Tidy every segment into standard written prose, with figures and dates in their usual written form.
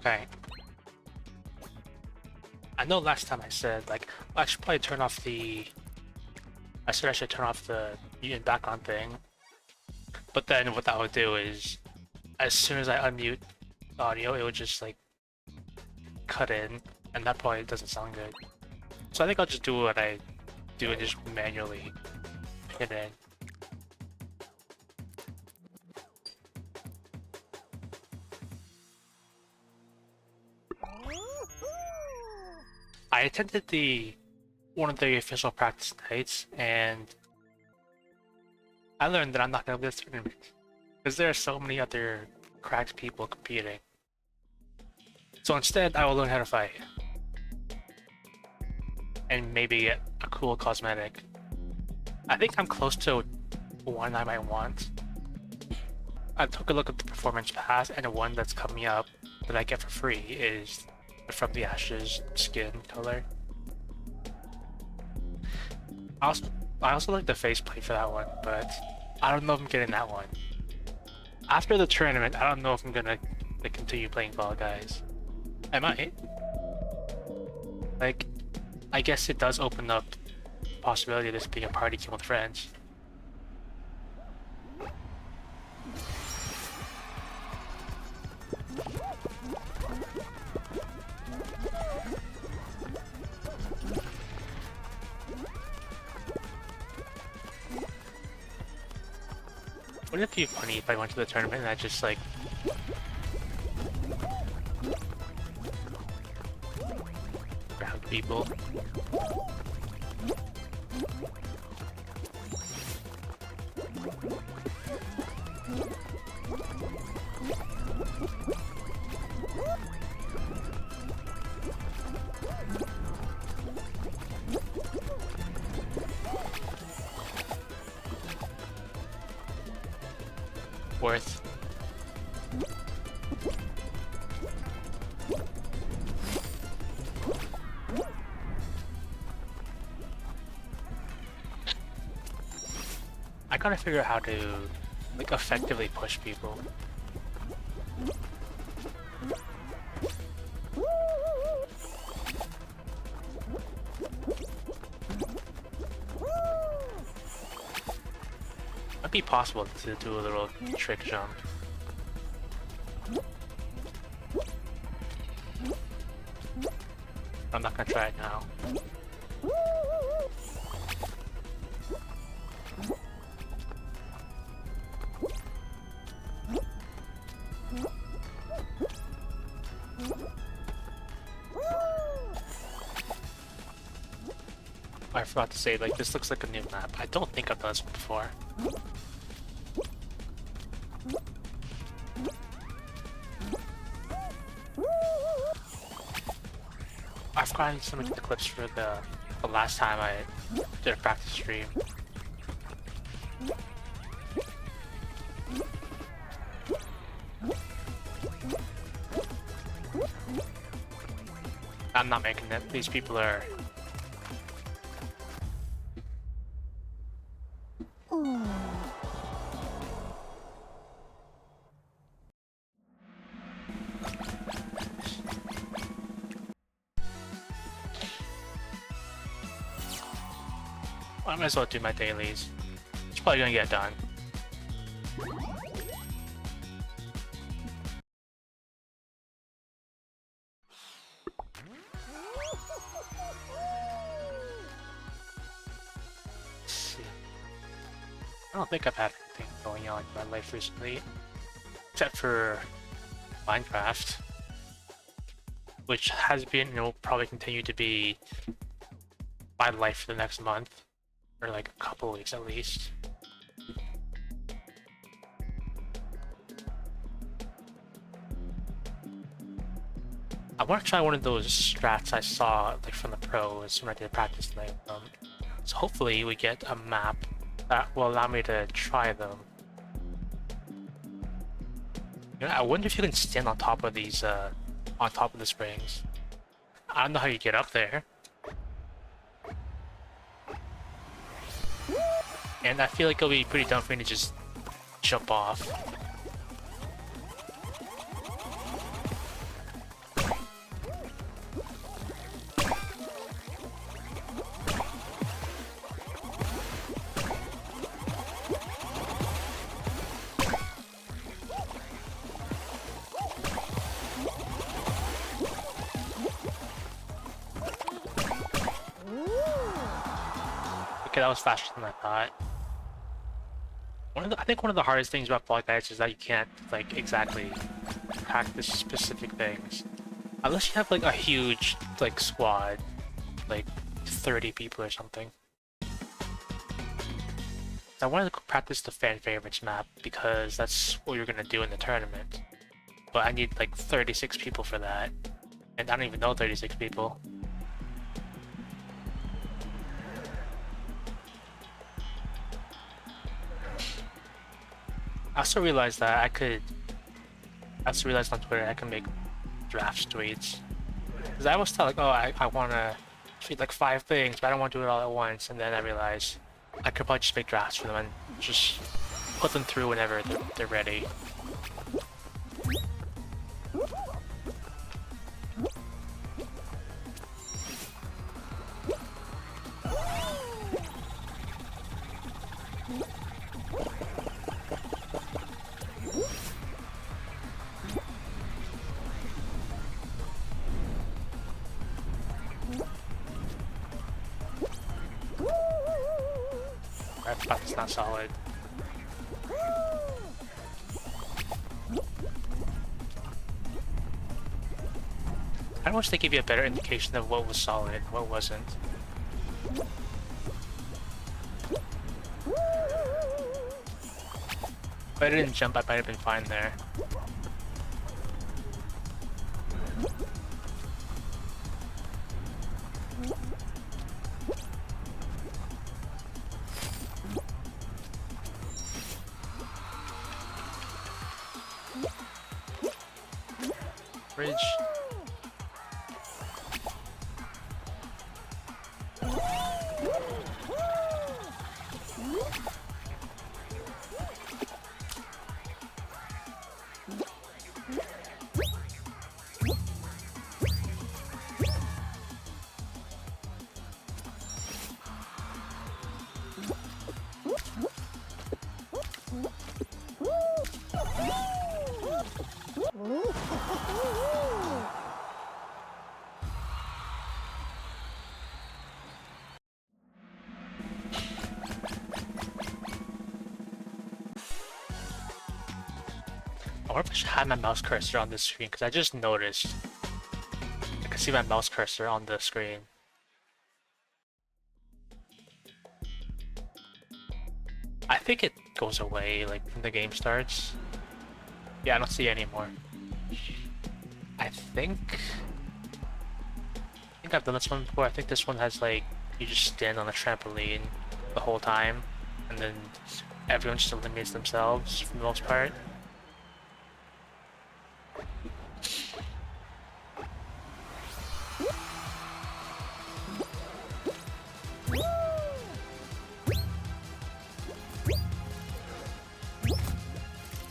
Okay. I know last time I said, like, I should probably turn off the... I said I should turn off the mute background thing. But then what that would do is, as soon as I unmute the audio, it would just, like, cut in. And that probably doesn't sound good. So I think I'll just do what I do and just manually hit in. I attended one of the official practice nights, and I learned that I'm not gonna win this tournament because there are so many other cracked people competing. So instead, I will learn how to fight and maybe get a cool cosmetic. I think I'm close to one I might want. I took a look at the performance pass, and the one that's coming up that I get for free is from the Ashes skin color. I also like the faceplate for that one, but I don't know if I'm getting that one. After the tournament, I don't know if I'm gonna continue playing Fall Guys. I might. Like, I guess it does open up the possibility of this being a party game with friends. Wouldn't it be funny if I went to the tournament and I just like ground people? Worth. I gotta figure out how to like effectively push people. Might be possible to do a little trick jump. I'm not gonna try it now. I forgot to say, like, this looks like a new map. I don't think I've done this one before. I've gotten some of the clips for the last time I did a practice stream. I'm not making it. These people are... I might as well do my dailies. It's probably gonna get done. Let's see. I don't think I've had anything going on in my life recently, except for Minecraft, which has been and will probably continue to be my life for the next month. Or like a couple weeks at least. I want to try one of those strats I saw like from the pros when I did practice night. So hopefully we get a map that will allow me to try them. You know, I wonder if you can stand on top of these, on top of the springs. I don't know how you get up there. And I feel like it'll be pretty dumb for me to just jump off. Okay, that was faster than I thought. I think one of the hardest things about Fall Guys is that you can't like exactly practice specific things. Unless you have like a huge like squad, like 30 people or something. I wanted to practice the fan favorites map because that's what you're gonna do in the tournament. But I need like 36 people for that. And I don't even know 36 people. I also realized that I also realized on Twitter I can make draft tweets. Because I was thought like, oh, I want to tweet like 5 things, but I don't want to do it all at once. And then I realized I could probably just make drafts for them and just put them through whenever they're ready. That's not solid. I wish they gave you a better indication of what was solid and what wasn't. If I didn't jump, I might have been fine there. Bridge. I wonder if I should have my mouse cursor on this screen, because I just noticed I can see my mouse cursor on the screen. I think it goes away like when the game starts. Yeah, I don't see it anymore. I think I've done this one before. I think this one has like you just stand on a trampoline the whole time, and then everyone just eliminates themselves for the most part.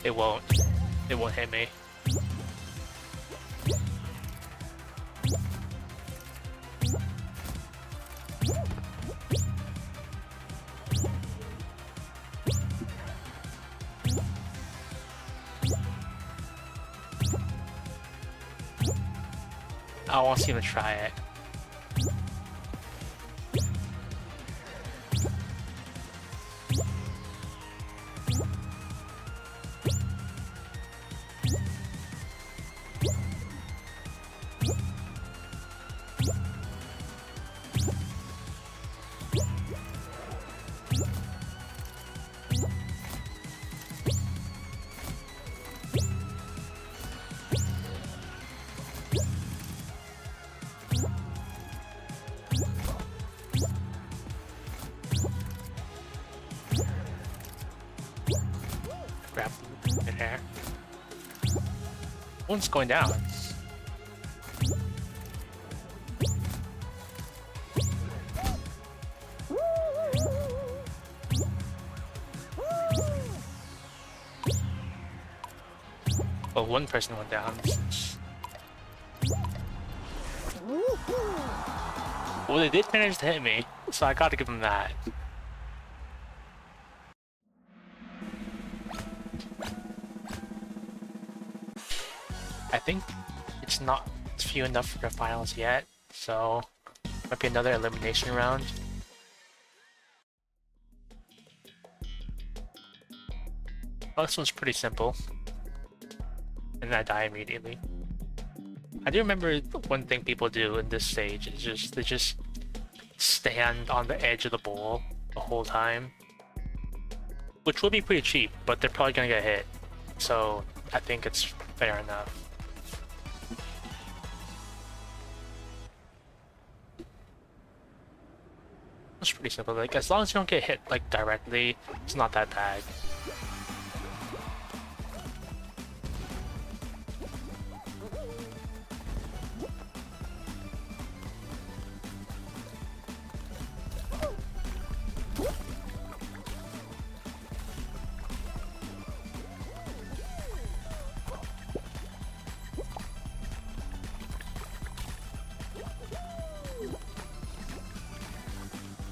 It won't. It won't hit me. I won't even try it. Grab the hair. One's going down. Well, one person went down. Well, they did manage to hit me, so I gotta give them that. I think it's not few enough for the finals yet, so might be another elimination round. Oh, this one's pretty simple. And I die immediately. I do remember one thing people do in this stage is they just stand on the edge of the bowl the whole time. Which will be pretty cheap, but they're probably gonna get hit. So I think it's fair enough. It's pretty simple. Like, as long as you don't get hit like directly, it's not that bad.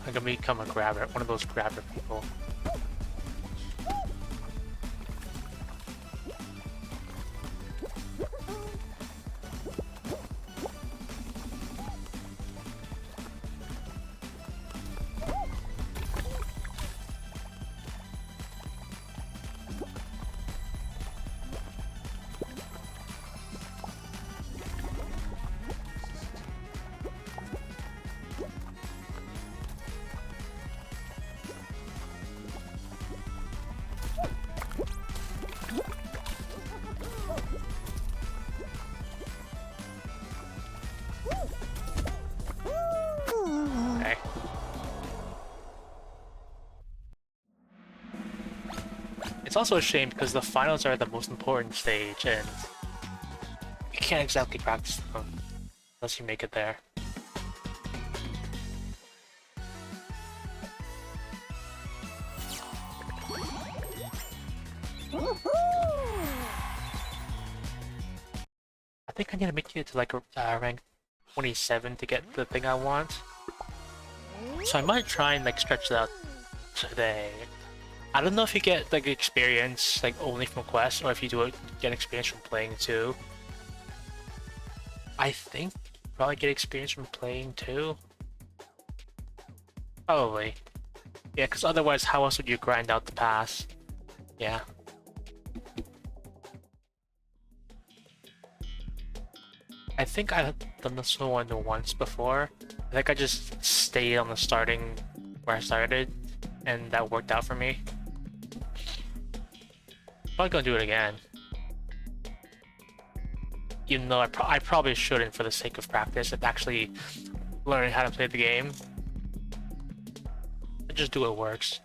I'm gonna become a grabber, one of those grabber people. Okay. It's also a shame because the finals are the most important stage and you can't exactly practice them unless you make it there. I think I need to make it to like rank 27 to get the thing I want. So I might try and like stretch it out today. I don't know if you get like experience like only from quests or if you do it, get experience from playing too. I think you probably get experience from playing too. Probably. Yeah, because otherwise how else would you grind out the pass? Yeah. I think I've done this one once before. I think I just stayed on the starting where I started, and that worked out for me. Probably gonna do it again. Even though I probably shouldn't for the sake of practice and actually learning how to play the game. I just do what works.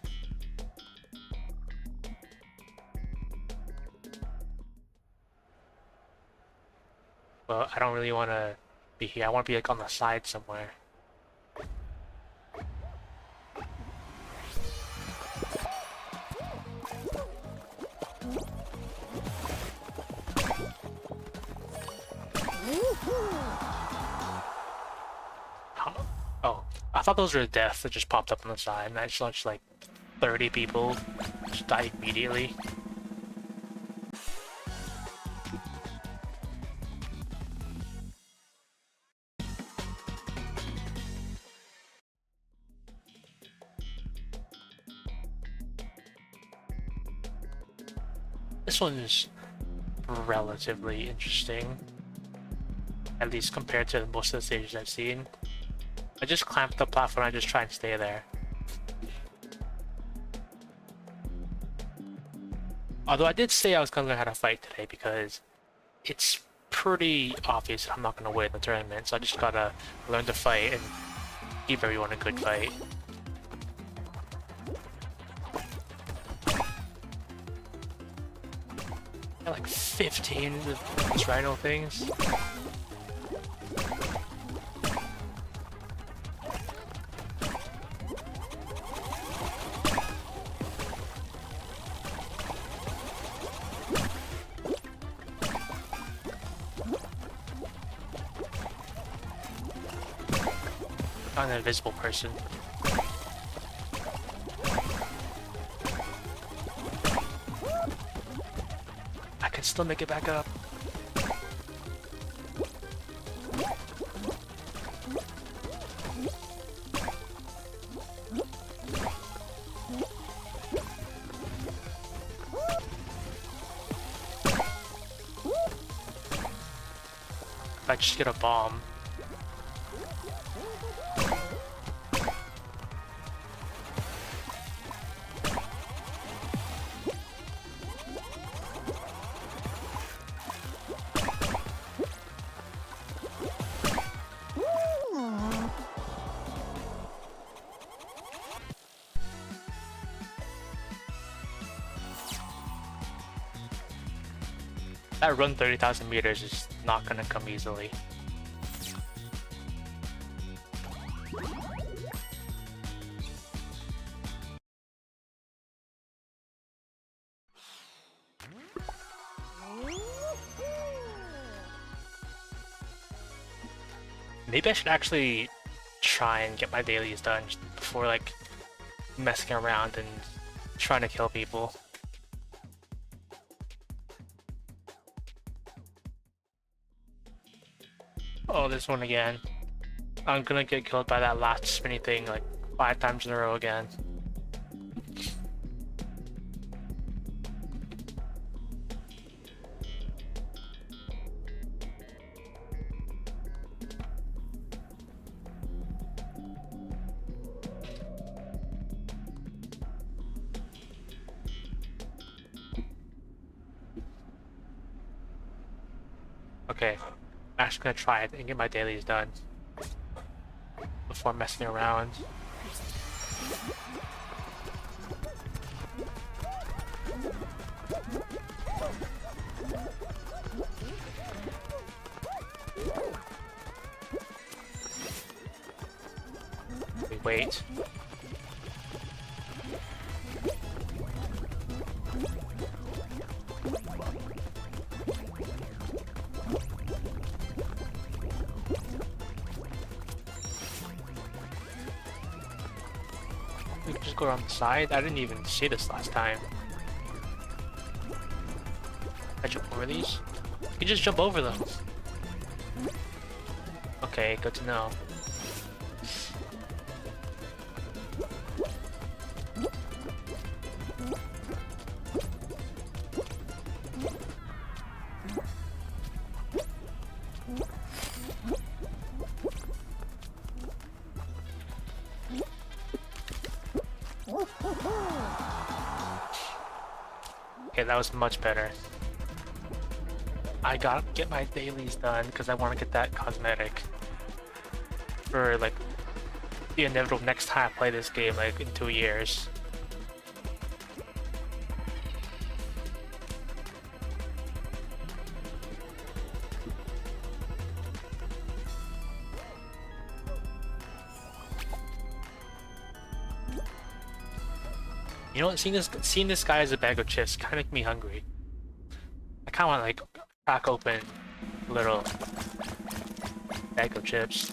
But I don't really want to be here. I want to be like on the side somewhere. Oh, I thought those were deaths that just popped up on the side, and I just watched like 30 people just die immediately. This one's relatively interesting, at least compared to most of the stages I've seen. I just clamp the platform and I just try and stay there. Although I did say I was gonna learn how to fight today because it's pretty obvious that I'm not gonna win the tournament, so I just gotta learn to fight and give everyone a good fight. I got like 15 of these rhino things. I'm an invisible person. I can still make it back up. if I just get a bomb. That run 30,000 meters is not gonna come easily. Maybe I should actually try and get my dailies done before like messing around and trying to kill people. Oh, this one again. I'm gonna get killed by that last spinny thing like 5 times in a row again. Okay, I'm actually gonna try it and get my dailies done before messing around. Wait. We can just go around the side? I didn't even see this last time. I jump over these? You can just jump over them. Okay, good to know. Okay, that was much better. I gotta get my dailies done because I want to get that cosmetic for like the inevitable next time I play this game, like in 2 years. You know what? Seeing this guy as a bag of chips kind of make me hungry. I kind of want to like crack open a little bag of chips.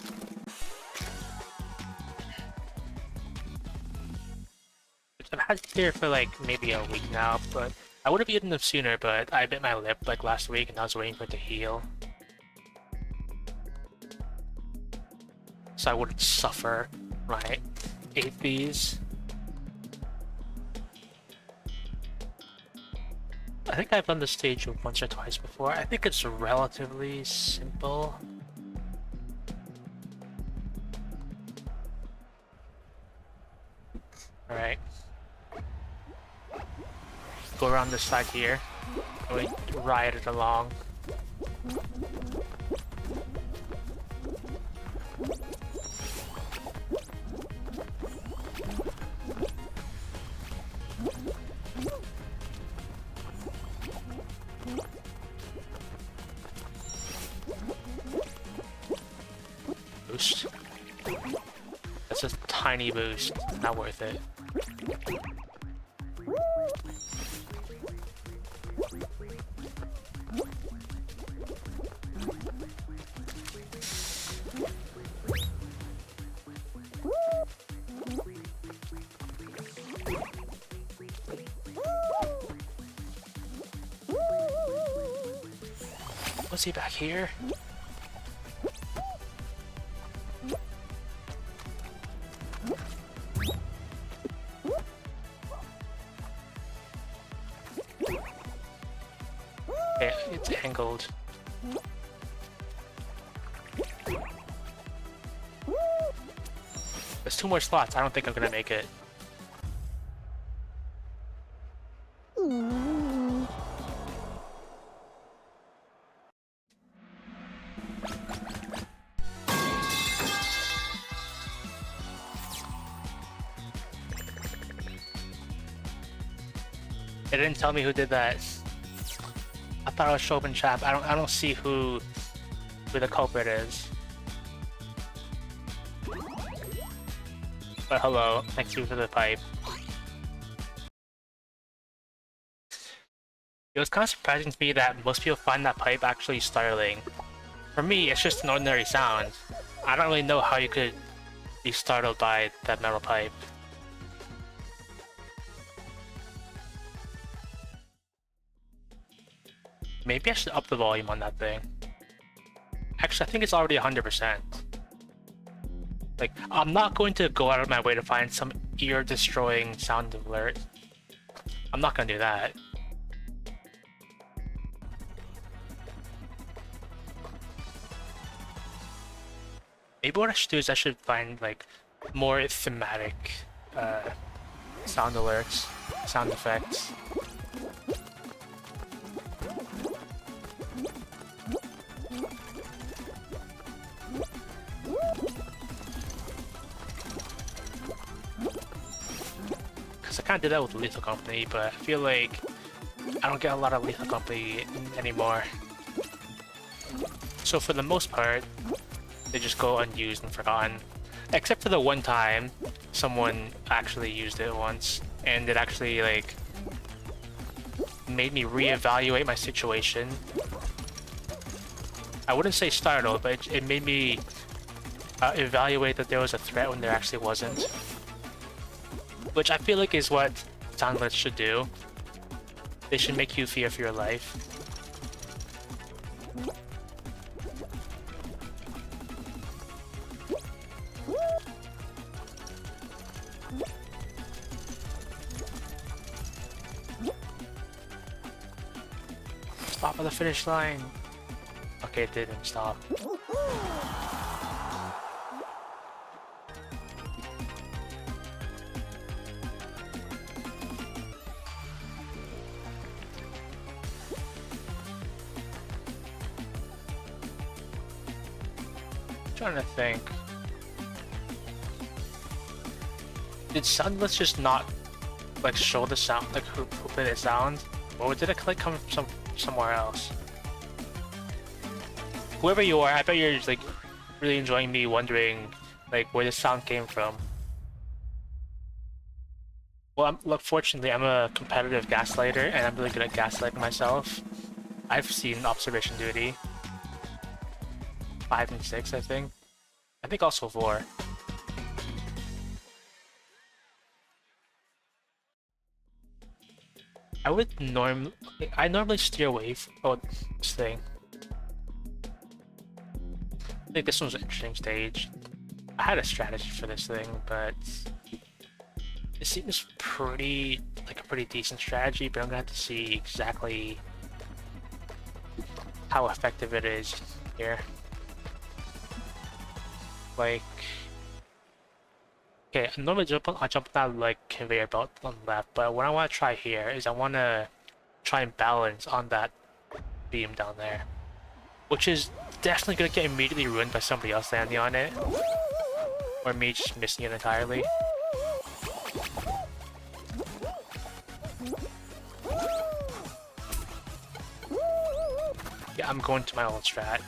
I've had it here for like maybe a week now, but I would have eaten them sooner. But I bit my lip like last week, and I was waiting for it to heal, so I wouldn't suffer when I ate these. I think I've done this stage once or twice before. I think it's relatively simple. Alright. Go around this side here. And we ride it along. Boost. That's a tiny boost, not worth it. Was he back here? Okay, it's angled. there's 2 more slots. I don't think I'm gonna make it. It didn't tell me who did that. I thought it was Shobin Chap. I don't see who the culprit is. But hello, thanks you for the pipe. It was kind of surprising to me that most people find that pipe actually startling. For me, it's just an ordinary sound. I don't really know how you could be startled by that metal pipe. Maybe I should up the volume on that thing. Actually, I think it's already 100%. Like, I'm not going to go out of my way to find some ear-destroying sound alert. I'm not gonna do that. Maybe what I should do is I should find, like, more thematic sound alerts, sound effects. Because I kind of did that with Lethal Company, but I feel like I don't get a lot of Lethal Company anymore. So for the most part, they just go unused and forgotten. Except for the one time someone actually used it once, and it actually, like, made me reevaluate my situation. I wouldn't say startled, but it made me evaluate that there was a threat when there actually wasn't. Which I feel like is what soundlets should do. They should make you fear for your life. Stop at the finish line. Okay, it didn't stop. Trying to think. Did Soundless just not, like, show the sound, like, who played the sound? Or did it, like, come from somewhere else? Whoever you are, I bet you're, like, really enjoying me wondering, like, where the sound came from. Well, look, fortunately, I'm a competitive gaslighter, and I'm really good at gaslighting myself. I've seen Observation Duty. 5 and 6, I think. I think also 4. I normally steer away from this thing. I think this one's an interesting stage. I had a strategy for this thing, but it seems pretty, like, a pretty decent strategy, but I'm gonna have to see exactly how effective it is here. Like, okay, I normally jump on that, like, conveyor belt on the left, but what I want to try here is I want to try and balance on that beam down there, which is definitely going to get immediately ruined by somebody else landing on it, or me just missing it entirely. Yeah, I'm going to my old strat.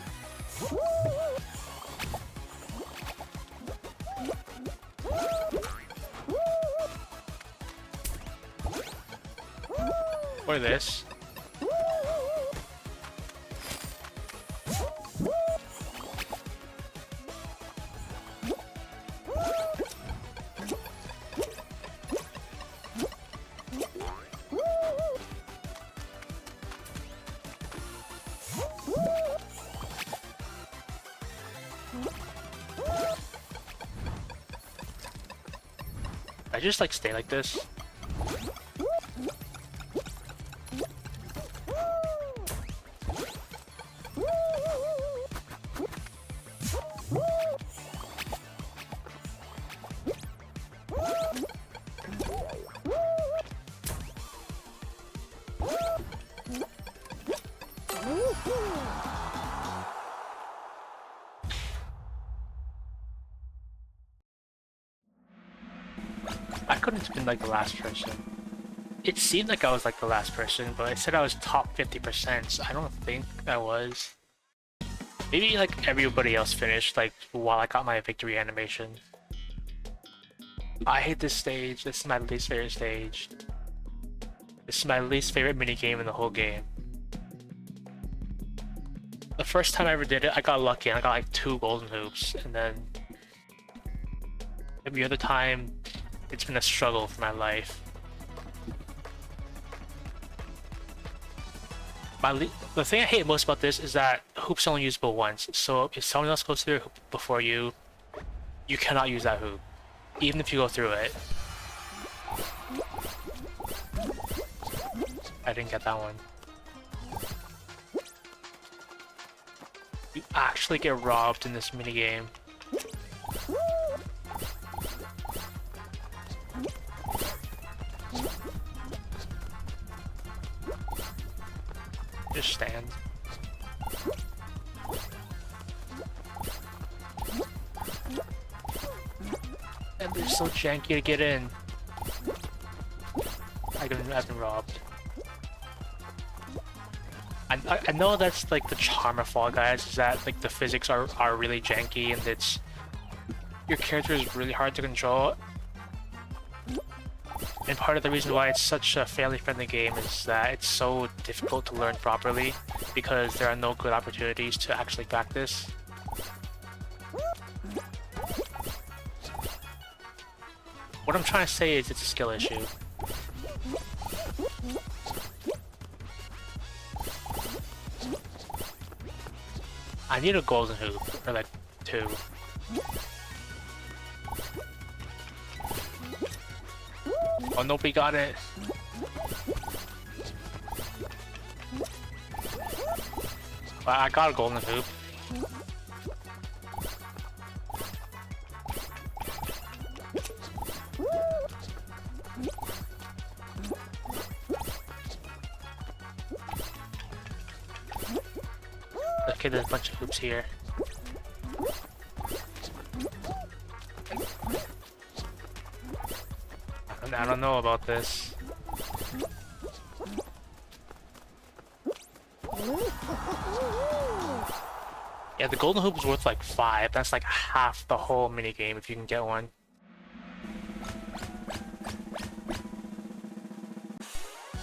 Or this. I just, like, stay like this. couldn't have been like the last person. It seemed like I was like the last person, but it said I was top 50%, so I don't think I was. Maybe like everybody else finished like while I got my victory animation. I hate this stage. This is my least favorite stage. This is my least favorite minigame in the whole game. The first time I ever did it, I got lucky and I got like 2 golden hoops, and then every other time, it's been a struggle for my life. The thing I hate most about this is that hoops are only usable once, so if someone else goes through a hoop before you, you cannot use that hoop, even if you go through it. I didn't get that one. You actually get robbed in this minigame. Just stand. And they're so janky to get in. I've been robbed. I know that's like the charm of Fall Guys, is that like the physics are really janky and it's your character is really hard to control. And part of the reason why it's such a family-friendly game is that it's so difficult to learn properly because there are no good opportunities to actually practice. What I'm trying to say is it's a skill issue. I need a golden hoop, or like 2. Oh, nobody got it. Well, I got a golden hoop. Okay, there's a bunch of hoops here. I don't know about this. Yeah, the golden hoop is worth like 5. That's like half the whole minigame if you can get one.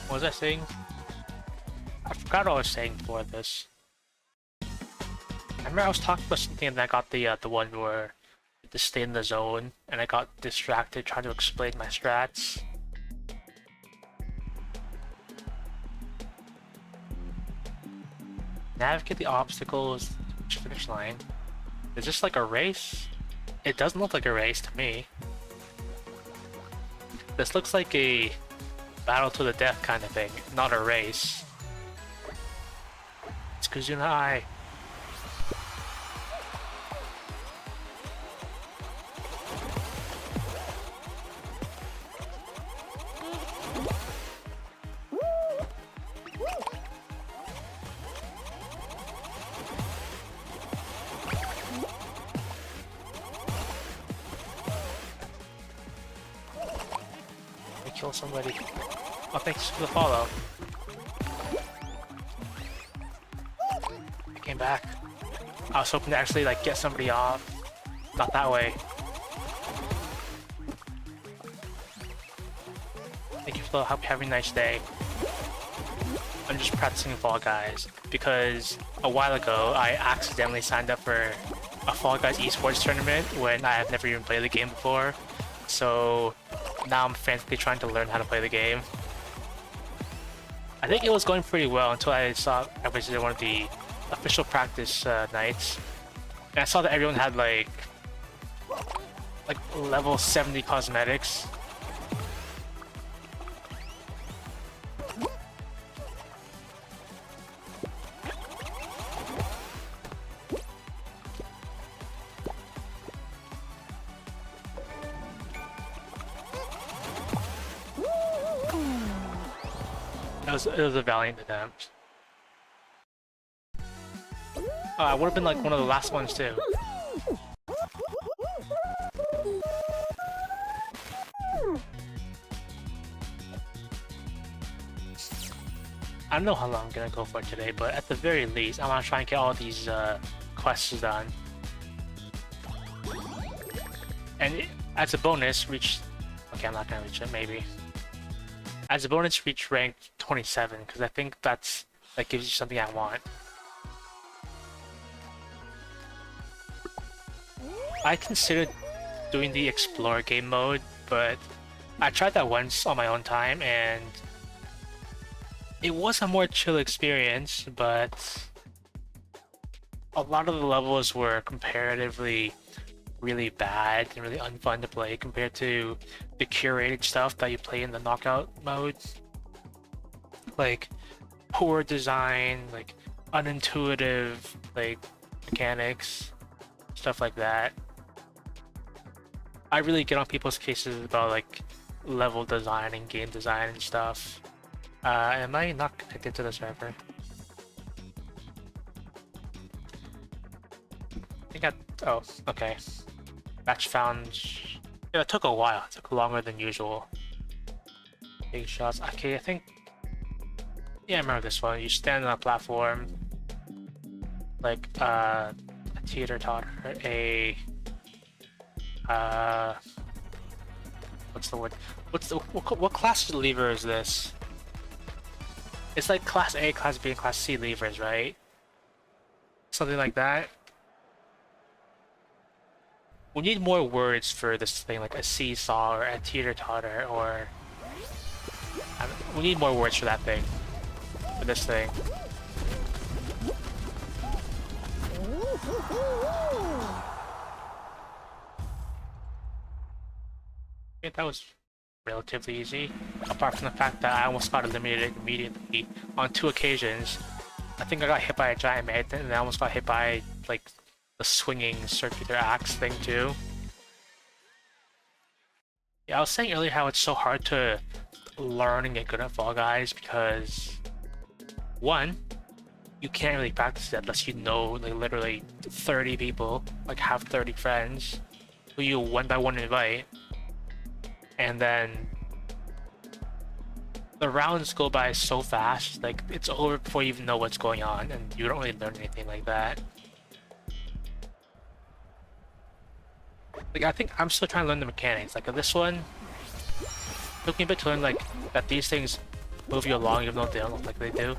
What was I saying? I forgot what I was saying before this. I remember I was talking about something and I got the one where to stay in the zone, and I got distracted trying to explain my strats. Navigate the obstacles to the finish line. Is this like a race? It doesn't look like a race to me. This looks like a battle to the death kind of thing, not a race. It's Kazunai. Kill somebody. Oh, thanks for the follow. I came back. I was hoping to actually like get somebody off. Not that way. Thank you for the help. Having a nice day. I'm just practicing Fall Guys because a while ago I accidentally signed up for a Fall Guys esports tournament when I have never even played the game before. So now I'm frantically trying to learn how to play the game. I think it was going pretty well until I saw I visited one of the official practice nights, and I saw that everyone had like level 70 cosmetics. It was a valiant attempt. I would have been like one of the last ones too. I don't know how long I'm gonna go for today, but at the very least, I want to try and get all these quests done. And as a bonus, reach... Okay, I'm not gonna reach it, maybe. As a bonus, reach rank 27, because I think that gives you something I want. I considered doing the Explore game mode, but I tried that once on my own time, and it was a more chill experience, but a lot of the levels were comparatively really bad and really unfun to play compared to the curated stuff that you play in the knockout mode. Like poor design, like unintuitive like mechanics, stuff like that. I really get on people's cases about like level design and game design and stuff. Am I not connected to the server? I think oh, okay. Match found. Yeah, it took a while. It took longer than usual. Big shots. Okay, I think. Yeah, I remember this one. You stand on a platform, like a teeter-totter, what's the word? What class lever is this? It's like class A, class B, and class C levers, right? Something like that. We need more words for this thing, like a seesaw or a teeter-totter, or... we need more words for that thing. For this thing. Okay, that was relatively easy. Apart from the fact that I almost got eliminated immediately on 2 occasions. I think I got hit by a giant magnet, and I almost got hit by, like, the swinging circular axe thing too. Yeah, I was saying earlier how it's so hard to learn and get good at Fall Guys because, one, you can't really practice it unless you know like literally 30 people, like have 30 friends who you one by one invite, and then the rounds go by so fast, like it's over before you even know what's going on, and you don't really learn anything like that. Like, I think I'm still trying to learn the mechanics. Like, this one, it took me a bit to learn, like, that these things move you along even though they don't look like they do.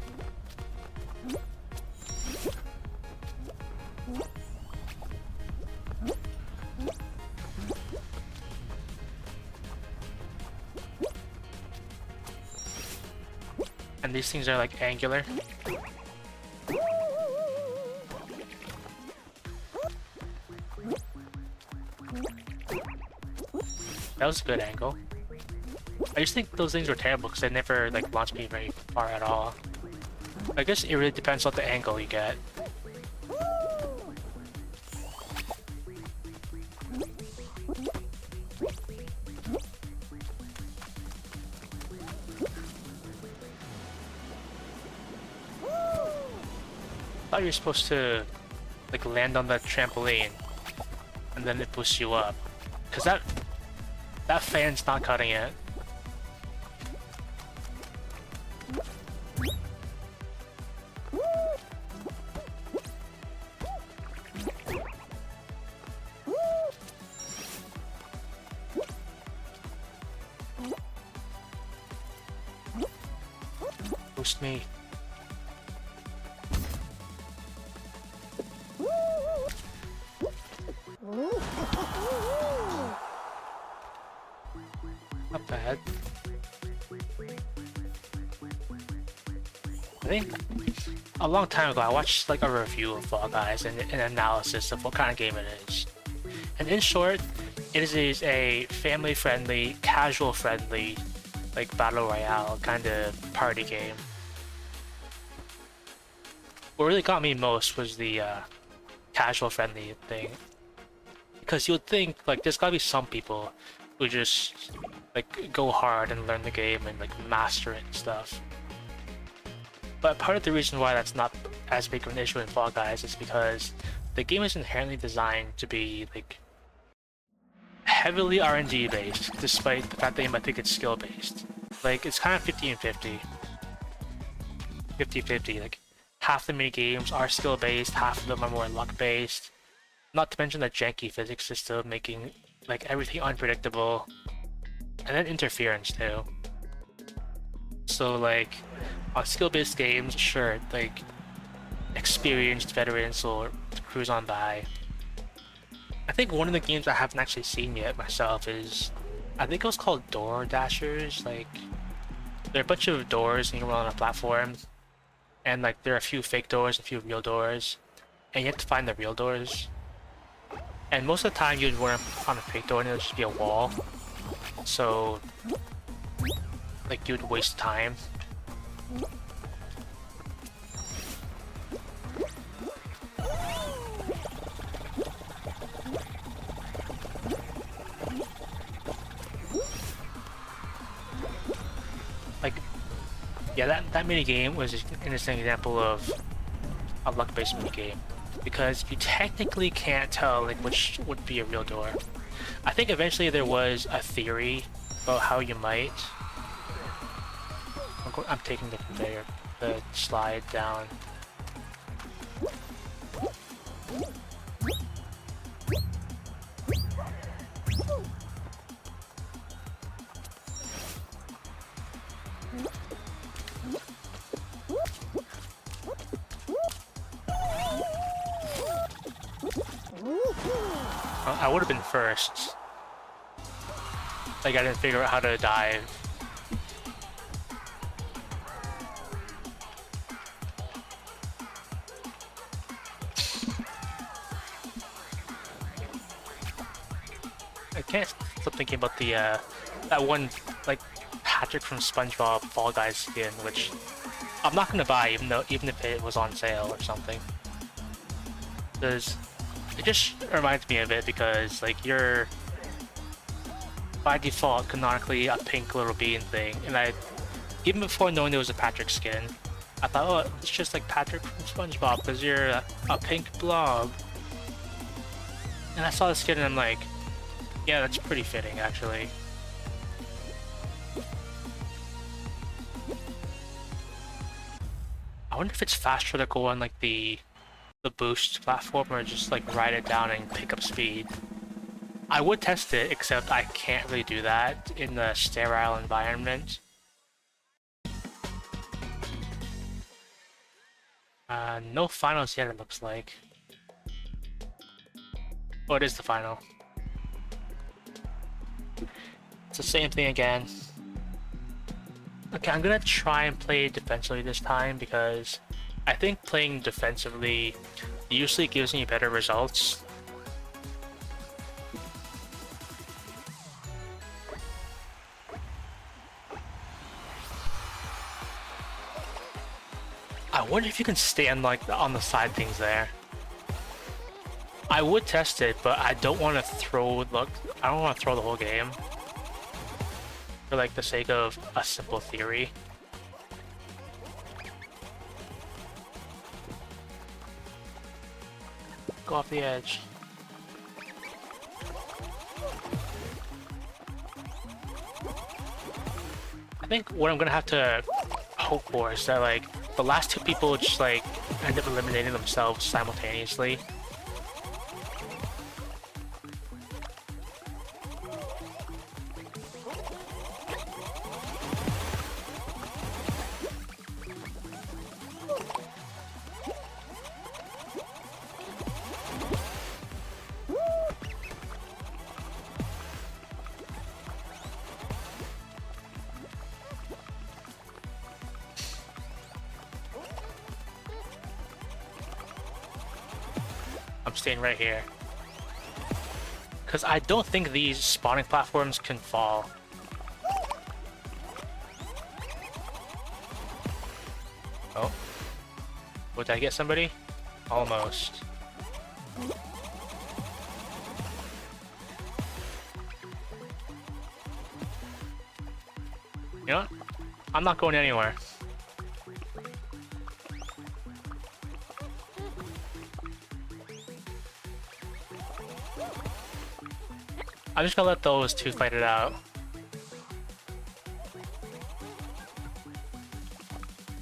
And these things are, like, angular. That was a good angle. I just think those things were terrible because they never like launched me very far at all. I guess it really depends on the angle you get. I thought you were supposed to like land on the trampoline and then it boosts you up. Cause that fan's not cutting it. Boost me. Not bad. I think a long time ago I watched like a review of Fall Guys and an analysis of what kind of game it is. And in short, it is a family-friendly, casual-friendly, like battle royale kind of party game. What really got me most was the casual-friendly thing. Because you would think like there's gotta be some people who just like go hard and learn the game and like master it and stuff. But part of the reason why that's not as big of an issue in Fall Guys is because the game is inherently designed to be like heavily RNG based, despite the fact that you might think it's skill based. Like it's kind of 50 and 50. 50-50. Like half the mini games are skill based, half of them are more luck based. Not to mention the janky physics system making like everything unpredictable, and then interference too. So like on skill-based games, sure, like experienced veterans will cruise on by. I think one of the games I haven't actually seen yet myself is, I think it was called Door Dashers. Like there are a bunch of doors and you can run on a platform, and like there are a few fake doors, a few real doors, and you have to find the real doors. And most of the time you'd run on a fake door and it would just be a wall. So like you'd waste time. Like, yeah, that mini game was an interesting example of a luck-based mini game because you technically can't tell like which would be a real door. I think eventually there was a theory about how you might. I'm taking the slide down. I would have been first. Like I didn't figure out how to dive. I can't stop thinking about the that one like Patrick from SpongeBob Fall Guys skin, which I'm not gonna buy even if it was on sale or something. Because it just reminds me of it because like you're by default canonically a pink little bean thing, and I even before knowing there was a Patrick skin, I thought, oh, it's just like Patrick from SpongeBob because you're a pink blob. And I saw the skin and I'm like, yeah, that's pretty fitting actually. I wonder if it's faster to go on like the boost platform or just like ride it down and pick up speed. I would test it, except I can't really do that in the sterile environment. No finals yet, it looks like. Oh, it is the final. It's the same thing again. Okay, I'm gonna try and play defensively this time because I think playing defensively usually gives me better results. I wonder if you can stand like on the side things there. I would test it, but I don't want to throw. Look, I don't want to throw the whole game for like the sake of a simple theory. Go off the edge. I think what I'm gonna have to hope for is that like the last two people just like end up eliminating themselves simultaneously. I'm staying right here. Because I don't think these spawning platforms can fall. Oh. Would I get somebody? Almost. You know what? I'm not going anywhere. I'm just gonna let those two fight it out.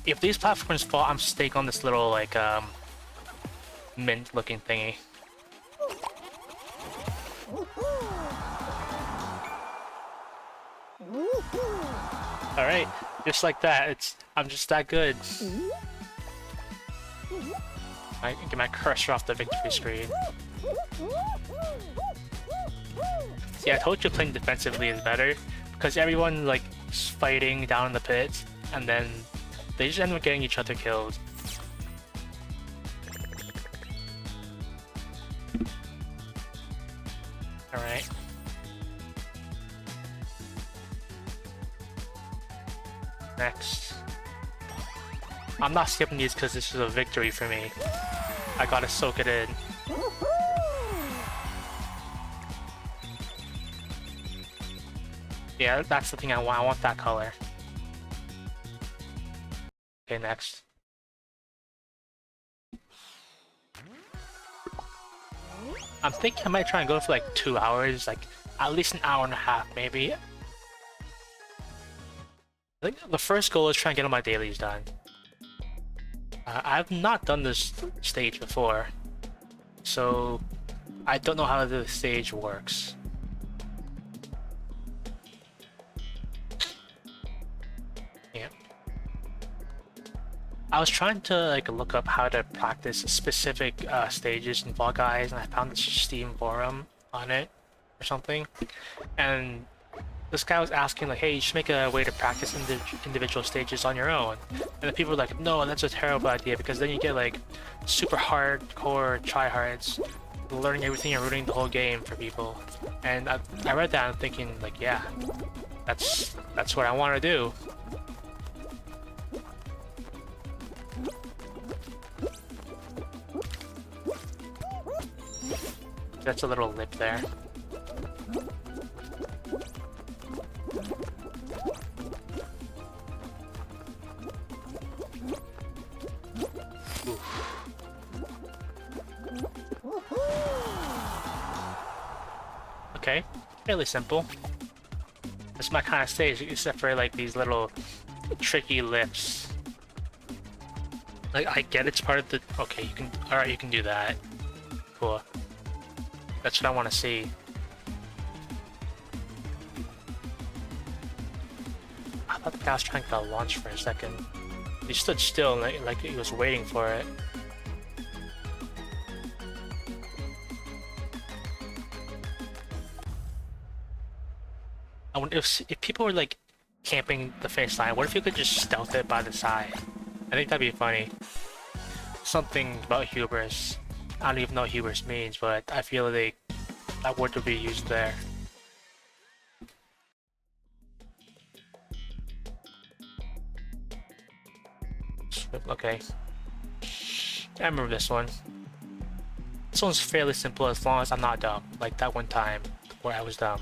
If these platforms fall, I'm staying on this little like mint looking thingy. All right, just like that. I'm just that good. I can get my cursor off the victory screen. See, I told you playing defensively is better because everyone like is fighting down in the pit, and then they just end up getting each other killed. All right. Next. I'm not skipping these because this is a victory for me. I gotta soak it in. Yeah, that's the thing I want. I want that color. Okay, next. I'm thinking I might try and go for like 2 hours, like at least an hour and a half, maybe. I think the first goal is trying to get all my dailies done. I've not done this stage before, so I don't know how the stage works. Yeah. I was trying to like look up how to practice specific stages in Fall Guys, and I found this Steam forum on it or something, and this guy was asking like, hey, you should make a way to practice individual stages on your own. And the people were like, no, that's a terrible idea because then you get like super hardcore tryhards learning everything and ruining the whole game for people. And I read that and thinking like, yeah, that's what I want to do. That's a little lip there. Okay, fairly simple. That's my kind of stage, except for like these little tricky lips. Like, I get it's part of the... Okay, you can... Alright, you can do that. Cool. That's what I want to see. I thought the guy was trying to launch for a second. He stood still, like he was waiting for it. I wonder if people were like camping the finish line, what if you could just stealth it by the side? I think that'd be funny. Something about hubris. I don't even know what hubris means, but I feel like that word would be used there. Okay. I remember this one. This one's fairly simple as long as I'm not dumb. Like that one time where I was dumb.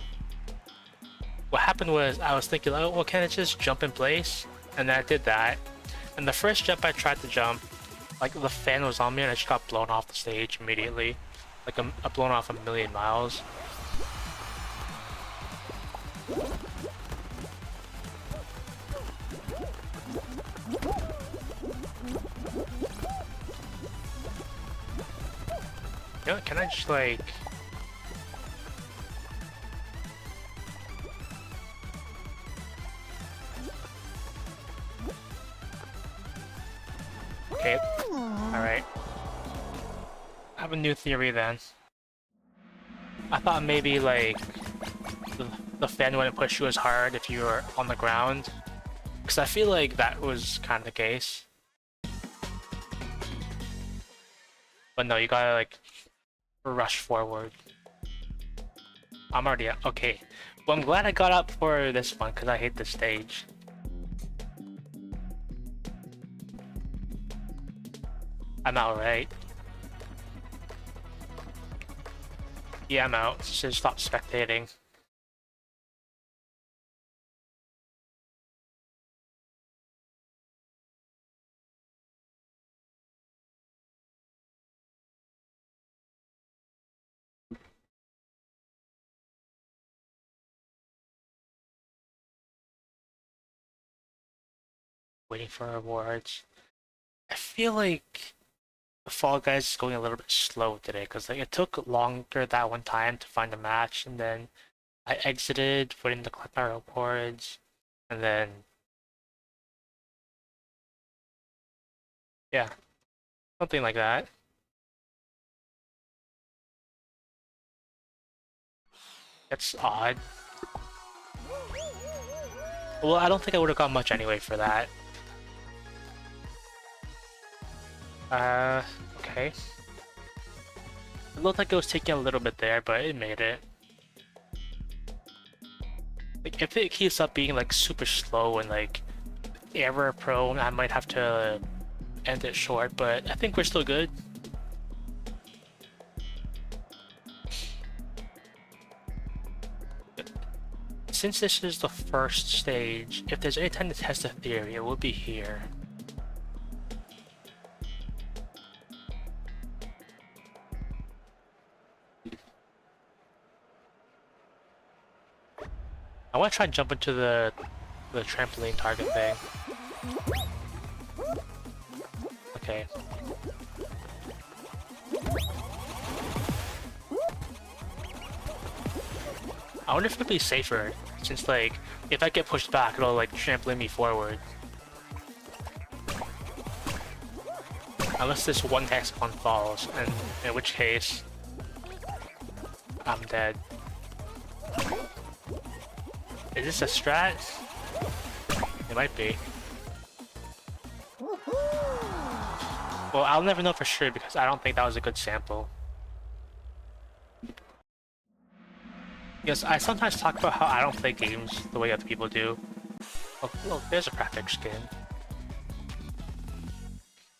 What happened was I was thinking, oh, well, can I just jump in place? And then I did that. And the first jump I tried to jump, like the fan was on me and I just got blown off the stage immediately. Like a blown off a million miles. You know, can I just like... Okay, alright. I have a new theory then. I thought maybe like the fan wouldn't push you as hard if you were on the ground. Because I feel like that was kind of the case. But no, you gotta like rush forward. I'm already up. Okay. Well, I'm glad I got up for this one because I hate this stage. I'm out, right? Yeah, I'm out. Just stop spectating. waiting for rewards. I feel like Fall Guys is going a little bit slow today because like it took longer that one time to find a match, and then I exited waiting to collect my rewards, and then yeah, something like that. That's odd. Well, I don't think I would have got much anyway for that. Okay. It looked like it was taking a little bit there, but it made it. Like, if it keeps up being, like, super slow and, like, error prone, I might have to end it short, but I think we're still good. Since this is the first stage, if there's any time to test a theory, it will be here. I want to try and jump into the trampoline target thing. Okay. I wonder if it'd be safer, since like, if I get pushed back, it'll like trampoline me forward. Unless this one hexagon falls, and in which case, I'm dead. Is this a strat? It might be. Well, I'll never know for sure because I don't think that was a good sample. Because I sometimes talk about how I don't play games the way other people do. Oh, look, there's a graphic skin.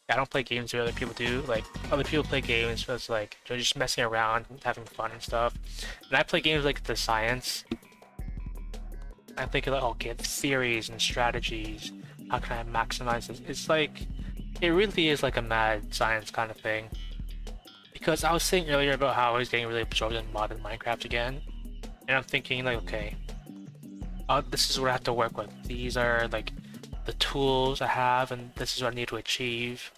I don't play games the way other people do. Like, other people play games where it's like, they're just messing around, having fun and stuff. And I play games like the science. I think like, okay, theories and strategies. How can I maximize this? It's like, it really is like a mad science kind of thing. Because I was saying earlier about how I was getting really absorbed in modern Minecraft again. And I'm thinking like, okay, this is what I have to work with. These are like the tools I have, and this is what I need to achieve.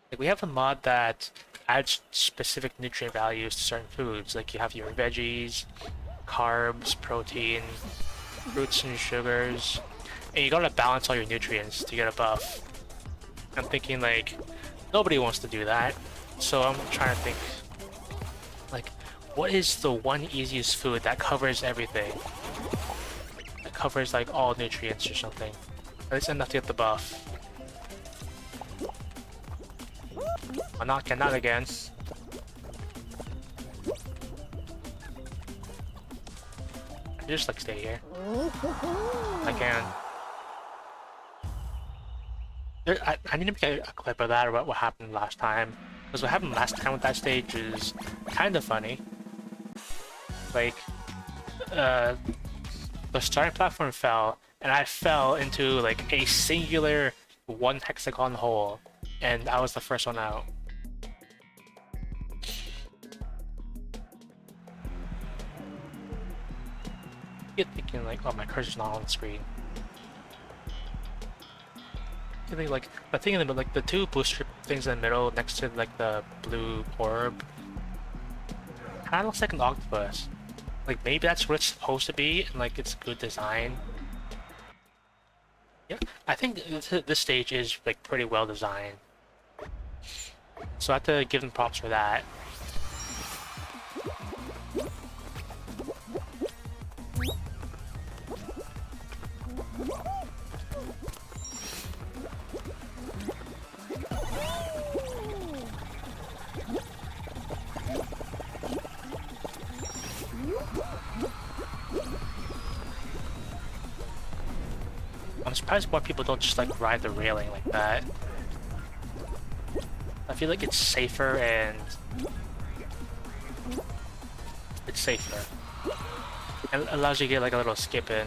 Like we have a mod that adds specific nutrient values to certain foods. Like you have your veggies, carbs, protein, fruits and sugars, and you gotta balance all your nutrients to get a buff. I'm thinking like, nobody wants to do that, so I'm trying to think like, what is the one easiest food that covers everything? That covers like all nutrients or something. At least enough to get the buff. I'm not getting that again. I just like stay here. I can. I need to make a clip of that about what happened last time. Because what happened last time with that stage is kind of funny. Like, the starting platform fell, and I fell into like a singular one hexagon hole, and I was the first one out. You're thinking like, oh, my cursor's not on the screen. You think like the thing in the middle, like the two booster things in the middle next to like the blue orb, kind of looks like an octopus. Like maybe that's what it's supposed to be, and like it's good design. Yeah, I think this stage is like pretty well designed, so I have to give them props for that. I'm surprised more people don't just like ride the railing like that. I feel like it's safer and it's safer. It allows you to get like a little skip in.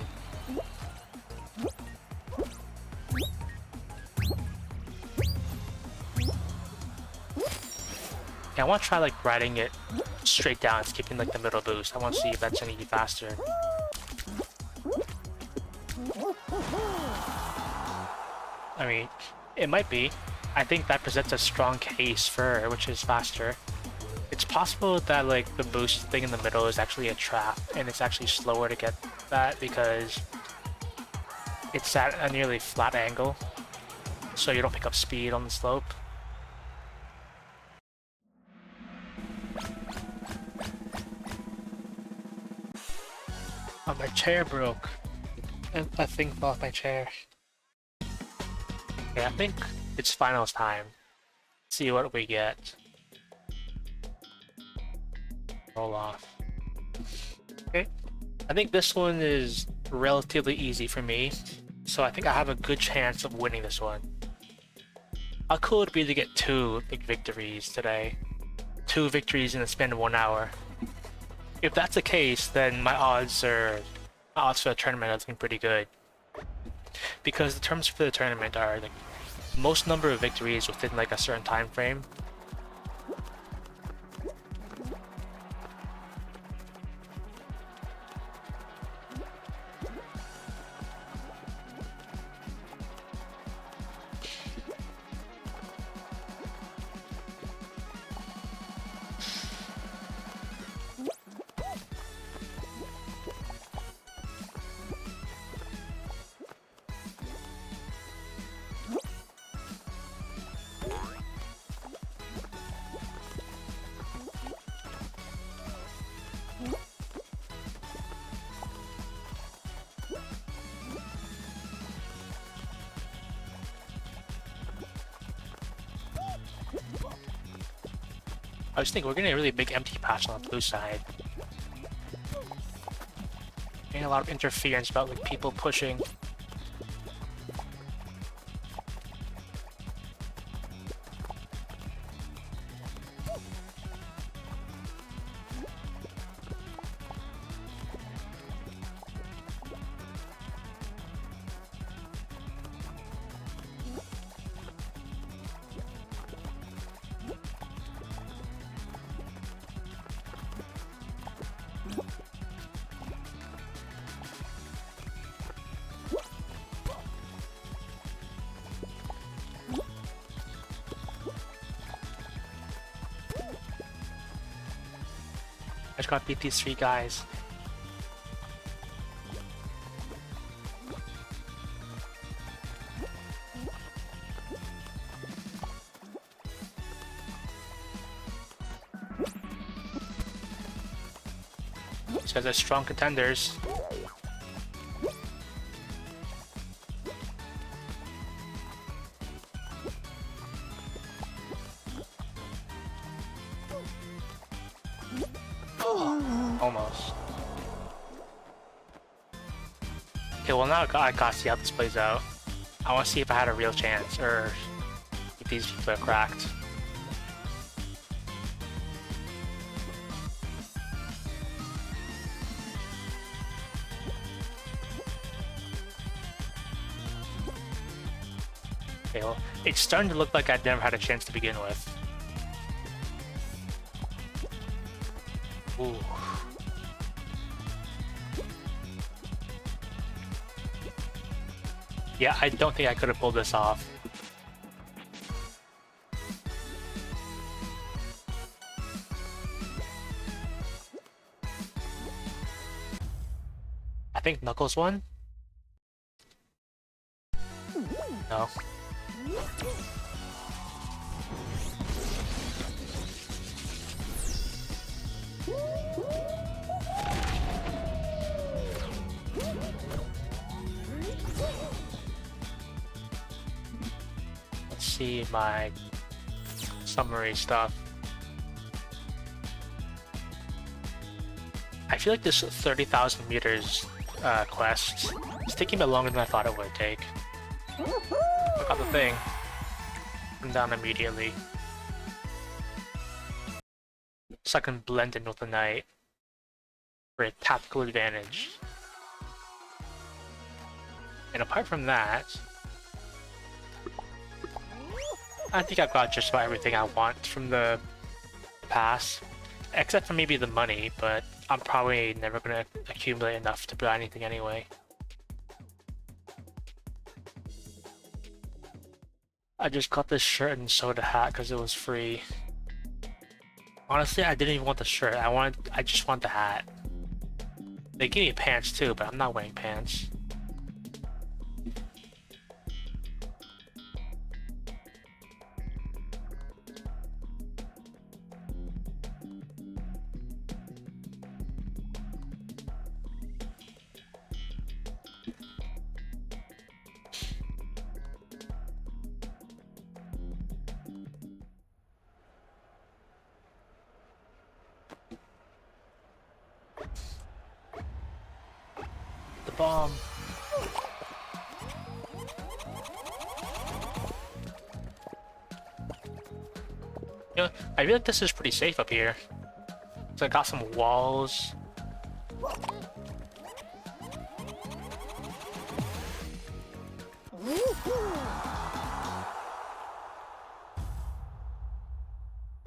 Yeah, I want to try like riding it straight down, skipping like the middle boost. I want to see if that's any faster. I mean, it might be. I think that presents a strong case for her, which is faster. It's possible that like the boost thing in the middle is actually a trap, and it's actually slower to get that because it's at a nearly flat angle, so you don't pick up speed on the slope. Oh, my chair broke. And a thing fell off my chair. Okay, I think it's finals time. See what we get. Roll off. Okay. I think this one is relatively easy for me, so I think I have a good chance of winning this one. How cool would it be to get 2 big victories today? 2 victories in the span of 1 hour. If that's the case, then my odds for the tournament are looking pretty good. Because the terms for the tournament are like most number of victories within like a certain time frame. I was thinking we're getting a really big empty patch on the blue side. Getting a lot of interference about like people pushing. I just gotta beat these 3 guys. These guys are strong contenders. Almost. Okay, well now I gotta see how this plays out. I want to see if I had a real chance, or if these people are cracked. Okay, well, it's starting to look like I'd never had a chance to begin with. Ooh. Yeah, I don't think I could have pulled this off. I think Knuckles won? No. Let's see my summary stuff. I feel like this 30,000 meters quest is taking me longer than I thought it would take. I got the thing. I'm down immediately. So I can blend in with the knight for a tactical advantage. And apart from that, I think I've got just about everything I want from the pass. Except for maybe the money, but I'm probably never gonna accumulate enough to buy anything anyway. I just got this shirt and sewed a hat because it was free. Honestly, I didn't even want the shirt. I just want the hat. They gave me pants too, but I'm not wearing pants. The bomb. You know, I feel like this is pretty safe up here. So I got some walls.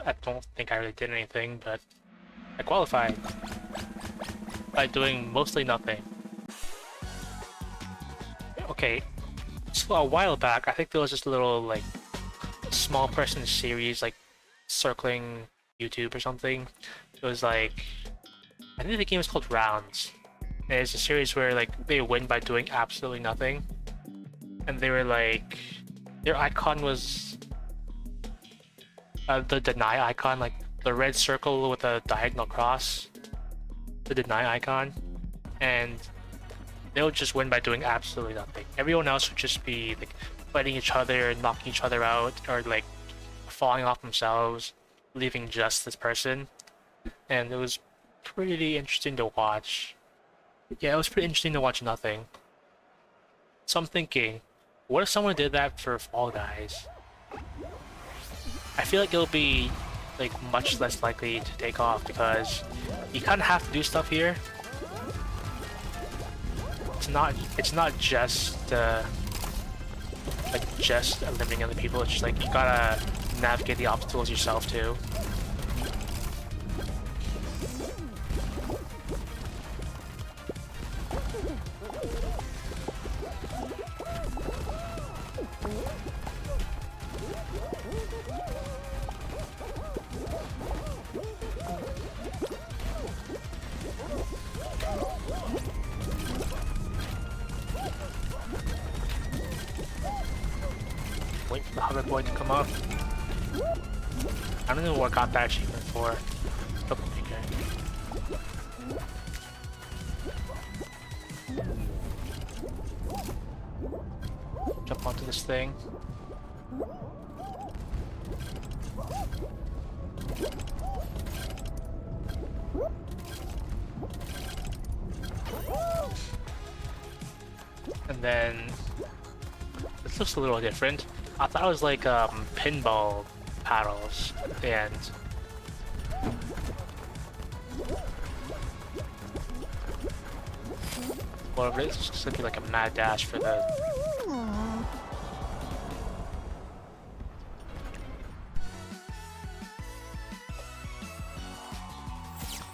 I don't think I really did anything, but I qualified by doing mostly nothing. Okay, so a while back, I think there was this little, like, small person series, like, circling YouTube or something. It was like, I think the game is called Rounds. And it's a series where, like, they win by doing absolutely nothing. And they were like, their icon was the deny icon, like the red circle with a diagonal cross, the deny icon, and they would just win by doing absolutely nothing. Everyone else would just be like fighting each other and knocking each other out, or like falling off themselves, leaving just this person. And it was pretty interesting to watch. Yeah, it was pretty interesting to watch nothing. So I'm thinking, what if someone did that for Fall Guys? I feel like it'll be like much less likely to take off because you kind of have to do stuff here. It's not just like just eliminating other people. It's just like you gotta navigate the obstacles yourself too. Wait for the hover boy to come up. I don't know what I got that achievement for. Okay. Jump onto this thing. And then this looks a little different. I thought it was like pinball paddles at the end. Whatever, it's just gonna be like a mad dash for the.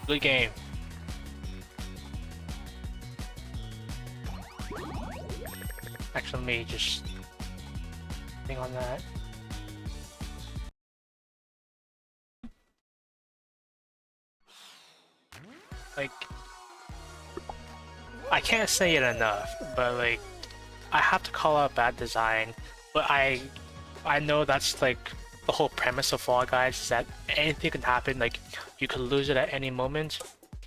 Good game. Actually, let me just thing on that. Like, I can't say it enough, but like, I have to call out bad design. But I know that's like the whole premise of Fall Guys is that anything can happen. Like, you could lose it at any moment,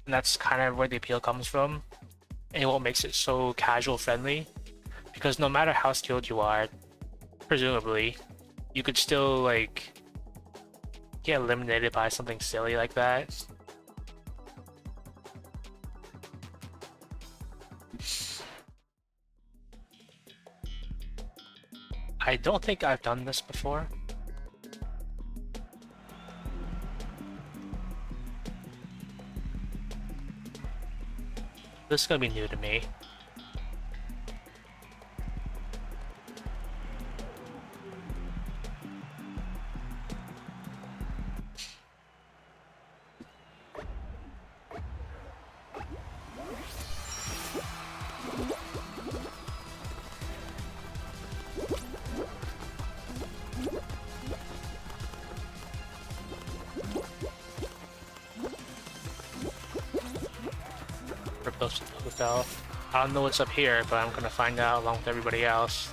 and that's kind of where the appeal comes from, and what makes it so casual friendly. Because no matter how skilled you are, presumably, you could still like get eliminated by something silly like that. I don't think I've done this before. This is gonna be new to me. spell. I don't know what's up here, but I'm gonna find out along with everybody else.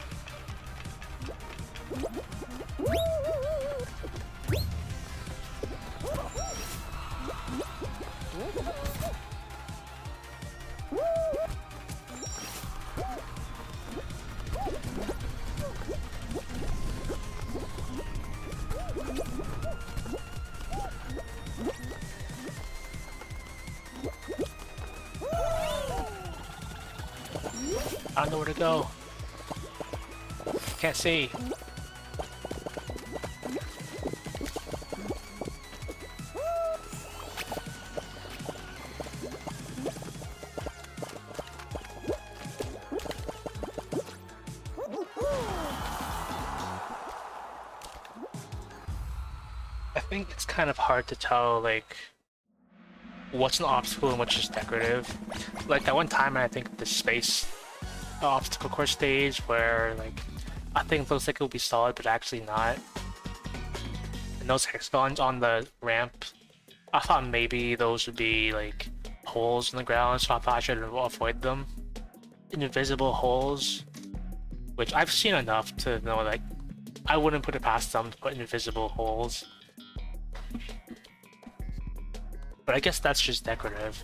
I don't know where to go. Can't see. I think it's kind of hard to tell, like, what's an obstacle and what's just decorative. Like, at one time, I think the space obstacle course stage where, like, I think it looks like it will be solid, but actually not. And those hexagons on the ramp, I thought maybe those would be, like, holes in the ground, so I thought I should avoid them. Invisible holes, which I've seen enough to know, like, I wouldn't put it past them to put invisible holes. But I guess that's just decorative.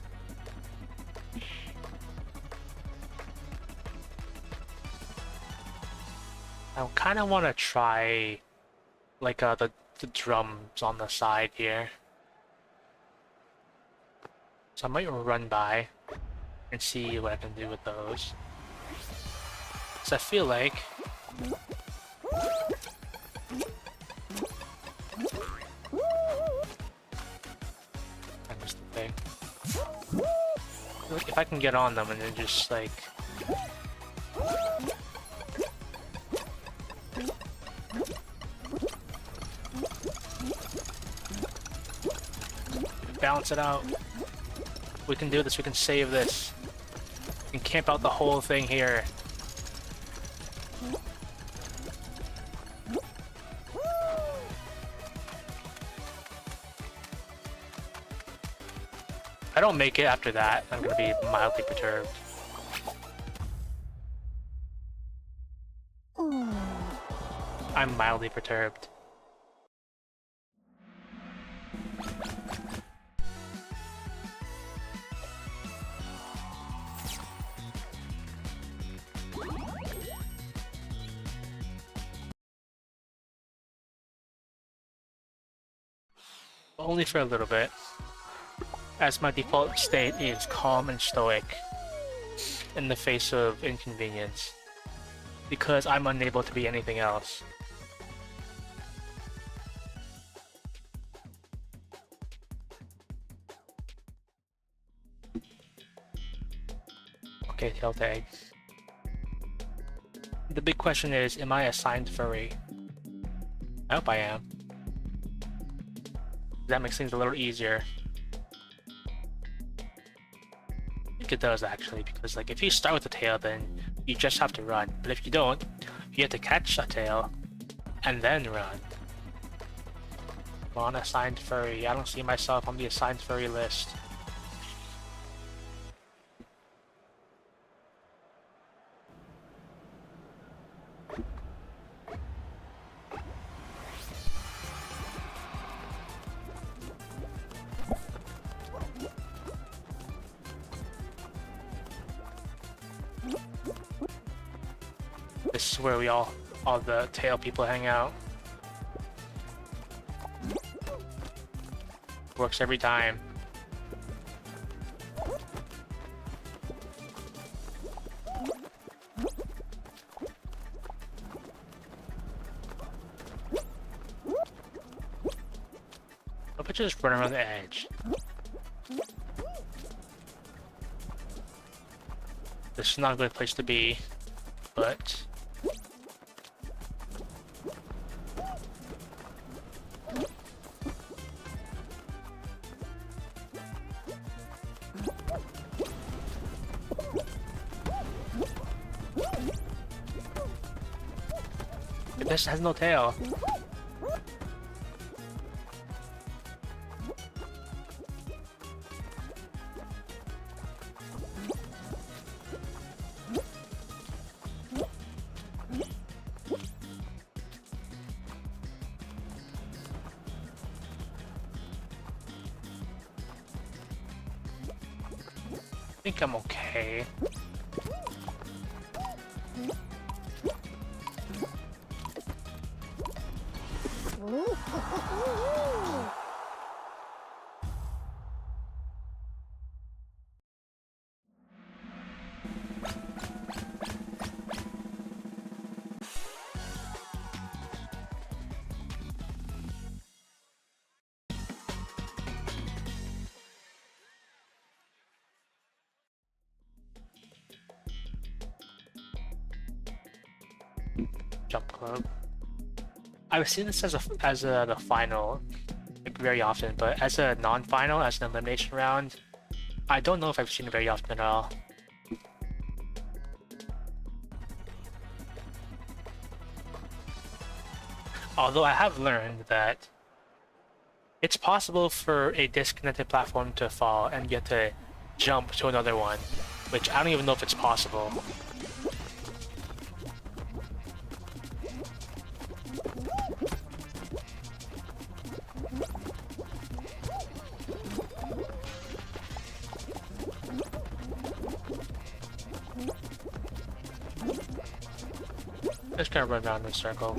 I kind of want to try, like, the drums on the side here. So I might run by and see what I can do with those. So I feel like I missed the thing. I feel like if I can get on them and then just like balance it out. We can do this, we can save this. We can camp out the whole thing here. If I don't make it after that, I'm gonna be mildly perturbed. I'm mildly perturbed. Only for a little bit, as my default state is calm and stoic in the face of inconvenience, because I'm unable to be anything else. Okay, tail tag. The big question is, am I assigned furry? I hope I am. That makes things a little easier. I think it does actually, because like if you start with a tail, then you just have to run. But if you don't, you have to catch a tail and then run. Come on, assigned furry. I don't see myself on the assigned furry list. This is where we all the tail people hang out. Works every time. I'll put you just run around the edge. This is not a good place to be, but this has no tail. think I'm okay. Jump club. I've seen this as the final like, very often, but as a non-final, as an elimination round, I don't know if I've seen it very often at all. Although I have learned that it's possible for a disconnected platform to fall and get to jump to another one, which I don't even know if it's possible. Just gonna run around in a circle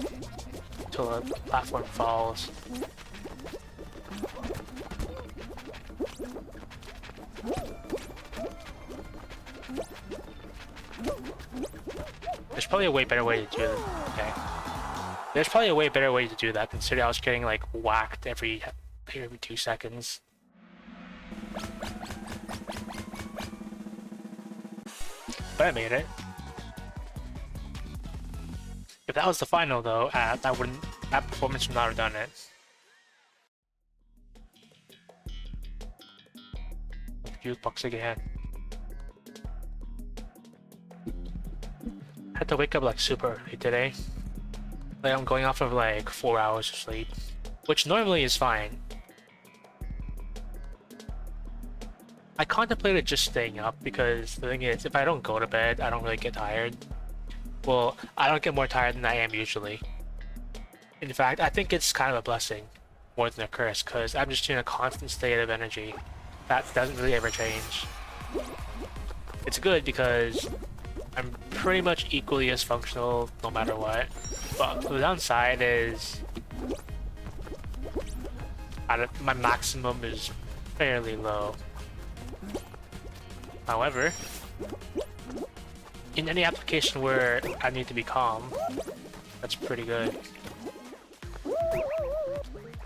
until a platform falls. There's probably a way better way to do it. Okay. There's probably a way better way to do that, considering I was getting like whacked every 2 seconds. But I made it. If that was the final though, that performance would not have done it. Jukebox again. I had to wake up like super early today. Like I'm going off of like 4 hours of sleep, which normally is fine. I contemplated just staying up because the thing is, if I don't go to bed, I don't really get tired. Well, I don't get more tired than I am usually. In fact, I think it's kind of a blessing more than a curse because I'm just in a constant state of energy that doesn't really ever change. It's good because I'm pretty much equally as functional no matter what, but the downside is my maximum is fairly low. However, in any application where I need to be calm, that's pretty good.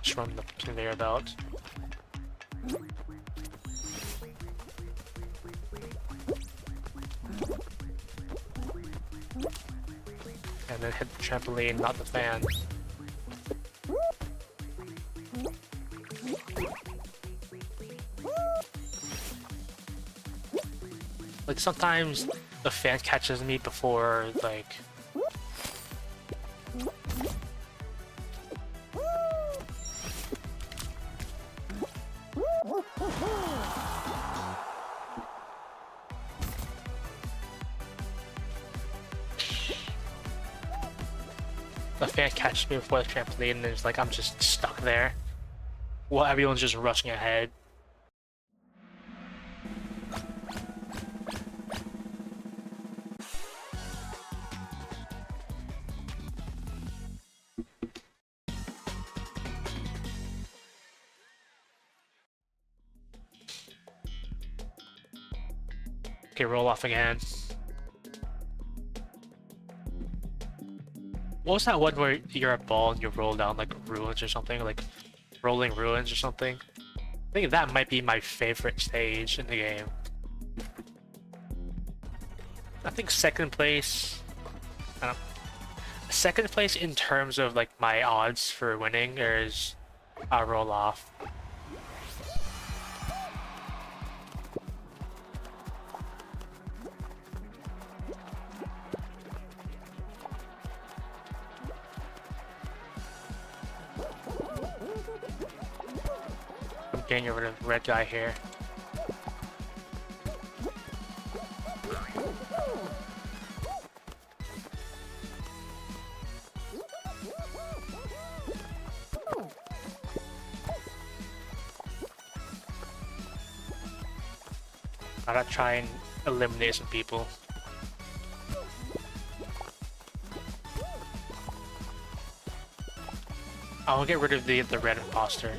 Just run the conveyor belt. And then hit the trampoline, not the fan. Like sometimes the fan catches me before like the fan catches me before the trampoline and it's like I'm just stuck there while everyone's just rushing ahead. Okay, roll off again. What was that one where you're a ball and you roll down like ruins or something? Like rolling ruins or something? I think that might be my favorite stage in the game. I think second place... I don't, second place in terms of like my odds for winning is a roll off. I'm getting rid of the red guy here. I gotta try and eliminate some people. I'll get rid of the red imposter.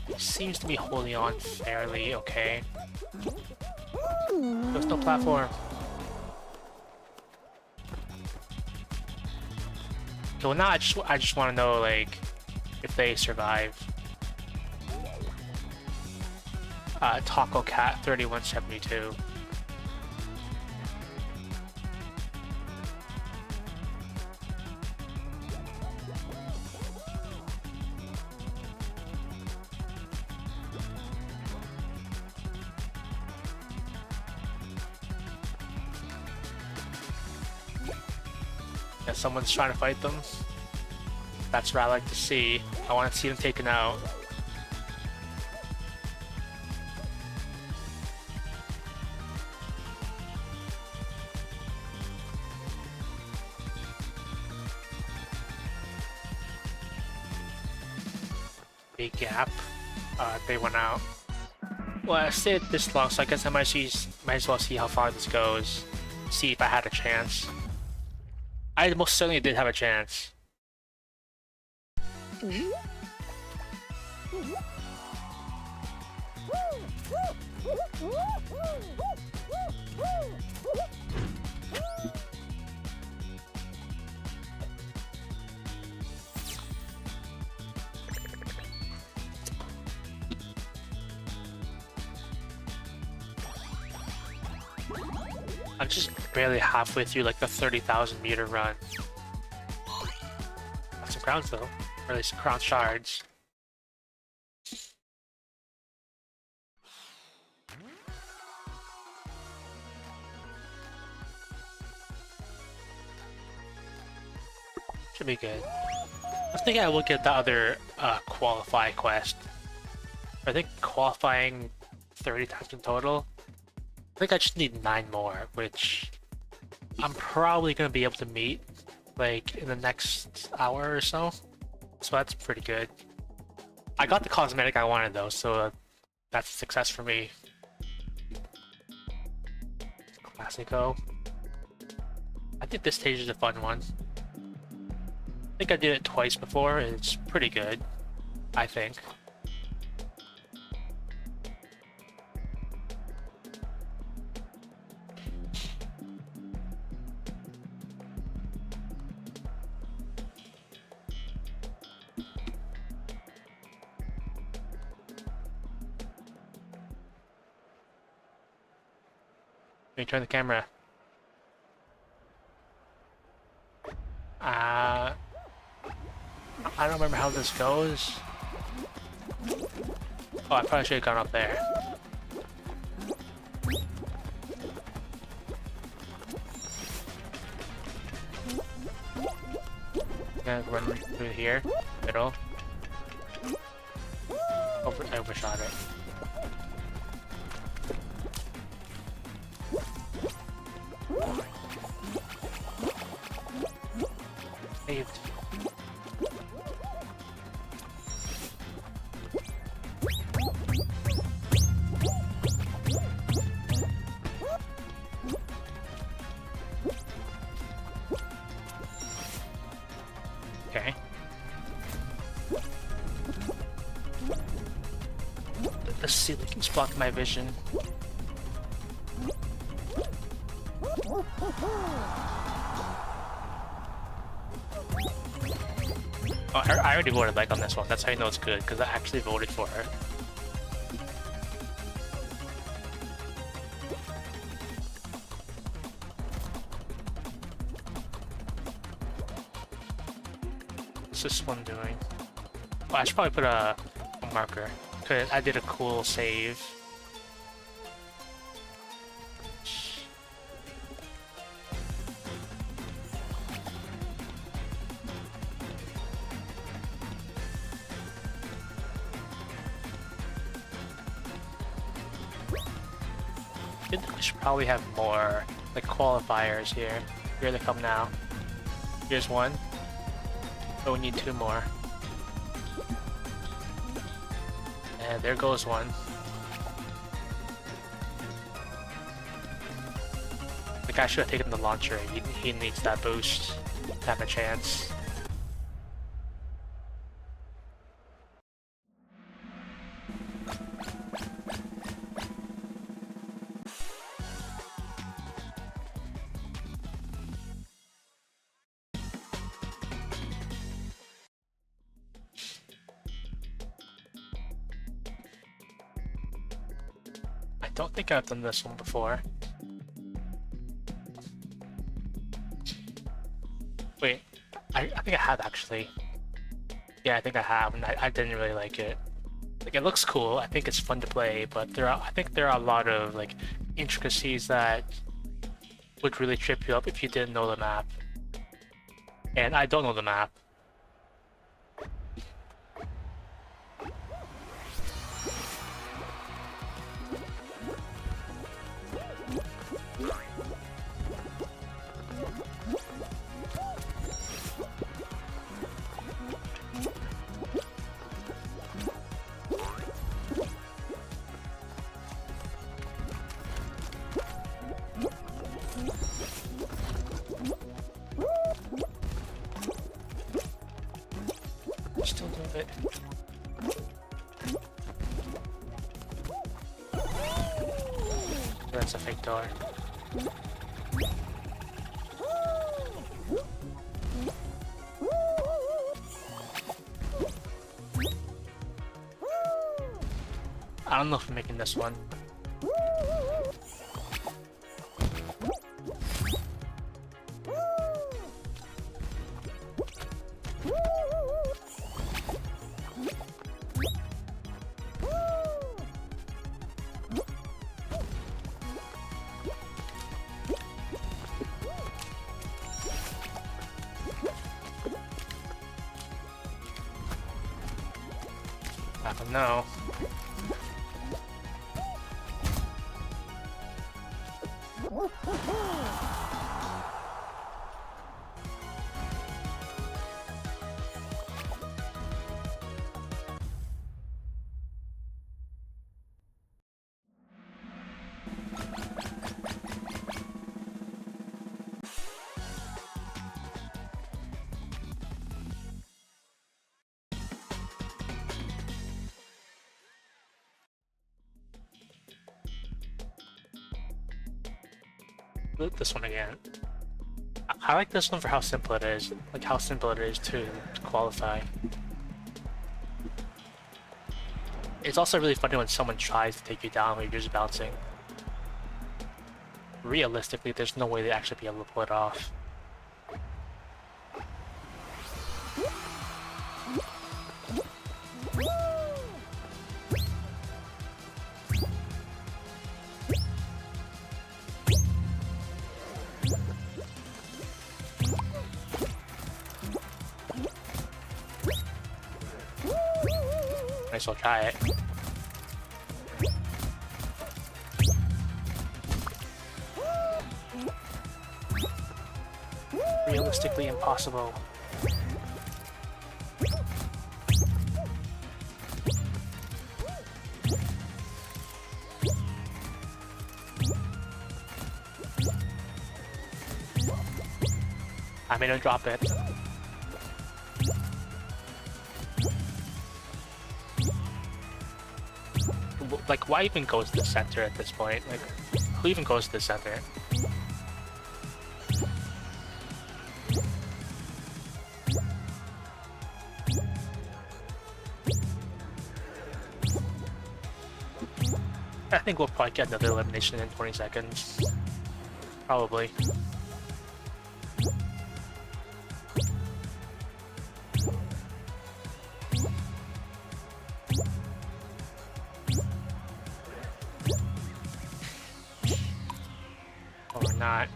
He seems to be holding on fairly okay. There's no platform. Okay, well now I just want to know like if they survive. Taco Cat 3172. Yeah, someone's trying to fight them. That's what I like to see. I want to see them taken out. Big gap. They went out. Well, I stayed this long, so I guess I might as well see how far this goes. See if I had a chance. I most certainly did have a chance. I'm just barely halfway through like the 30,000 meter run. Got some crowns though, or at least crown shards. Should be good. I think I will get the other qualify quest. I think qualifying 30 times in total. I think I just need 9 more, which I'm probably going to be able to meet like in the next hour or so. So that's pretty good. I got the cosmetic I wanted though, so that's a success for me. Classico. I think this stage is a fun one. I think I did it twice before, and it's pretty good, I think. Let me turn the camera. I don't remember how this goes. Oh, I probably should have gone up there. Gonna run through here, middle. I overshot it. Saved. Okay. The ceiling keeps blocking my vision. Oh, I already voted like on this one. That's how you know it's good, because I actually voted for her. What's this one doing? Oh, I should probably put a marker, because I did a cool save. I should probably have more like qualifiers here. Here they come now. Here's one. Oh, we need 2 more. And there goes one. The guy should have taken the launcher. He needs that boost to have a chance. I don't think I've done this one before. Wait, I think I have actually. Yeah, I think I have, and I didn't really like it. Like, it looks cool. I think it's fun to play, but I think there are a lot of like intricacies that would really trip you up if you didn't know the map. And I don't know the map. Still doing it. That's a fake door. I don't know if I'm making this one. I don't know. This one again. I like this one for how simple it is. Like how simple it is to qualify. It's also really funny when someone tries to take you down when you're just bouncing. Realistically, there's no way they'd actually be able to pull it off. Might as well try it. Realistically impossible. I made him drop it. Like, why even go to the center at this point? Like, who even goes to the center? I think we'll probably get another elimination in 20 seconds. Probably. Or not.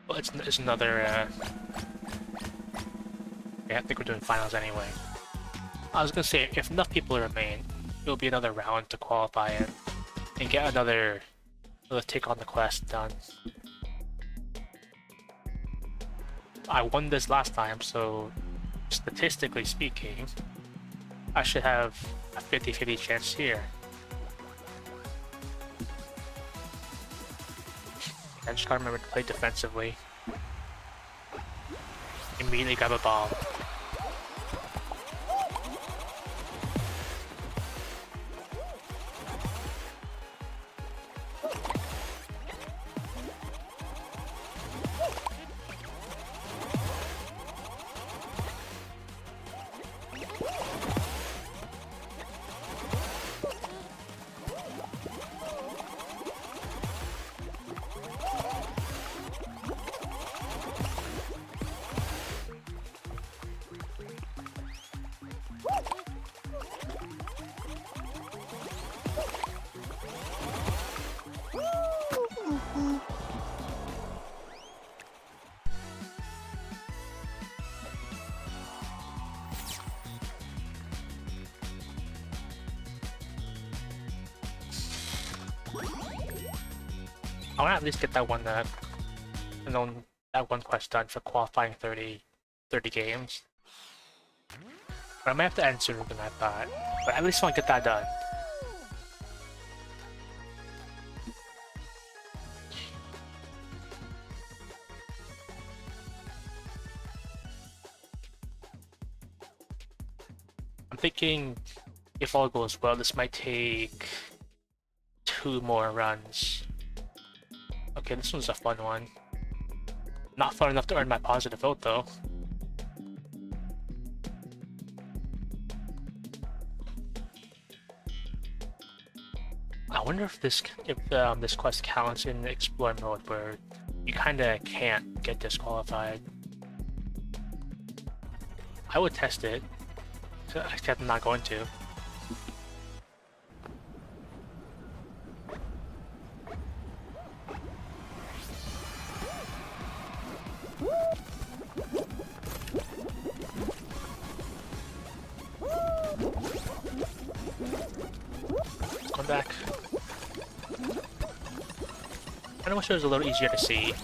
Well, it's another, yeah, I think we're doing finals anyway. I was gonna say, if enough people remain, it'll be another round to qualify in and get another Let's take on the quest, done. I won this last time, so statistically speaking, I should have a 50-50 chance here. I just gotta remember to play defensively. Immediately grab a bomb. I want to at least get that one, and then that one quest done for qualifying 30 games. But I might have to end sooner than I thought. But at least I want to get that done. I'm thinking, if all goes well, this might take 2 more runs. Okay, this one's a fun one. Not fun enough to earn my positive vote, though. I wonder if this quest counts in explore mode, where you kinda can't get disqualified. I would test it, except I'm not going to. Come back. I wish it was a little easier to see.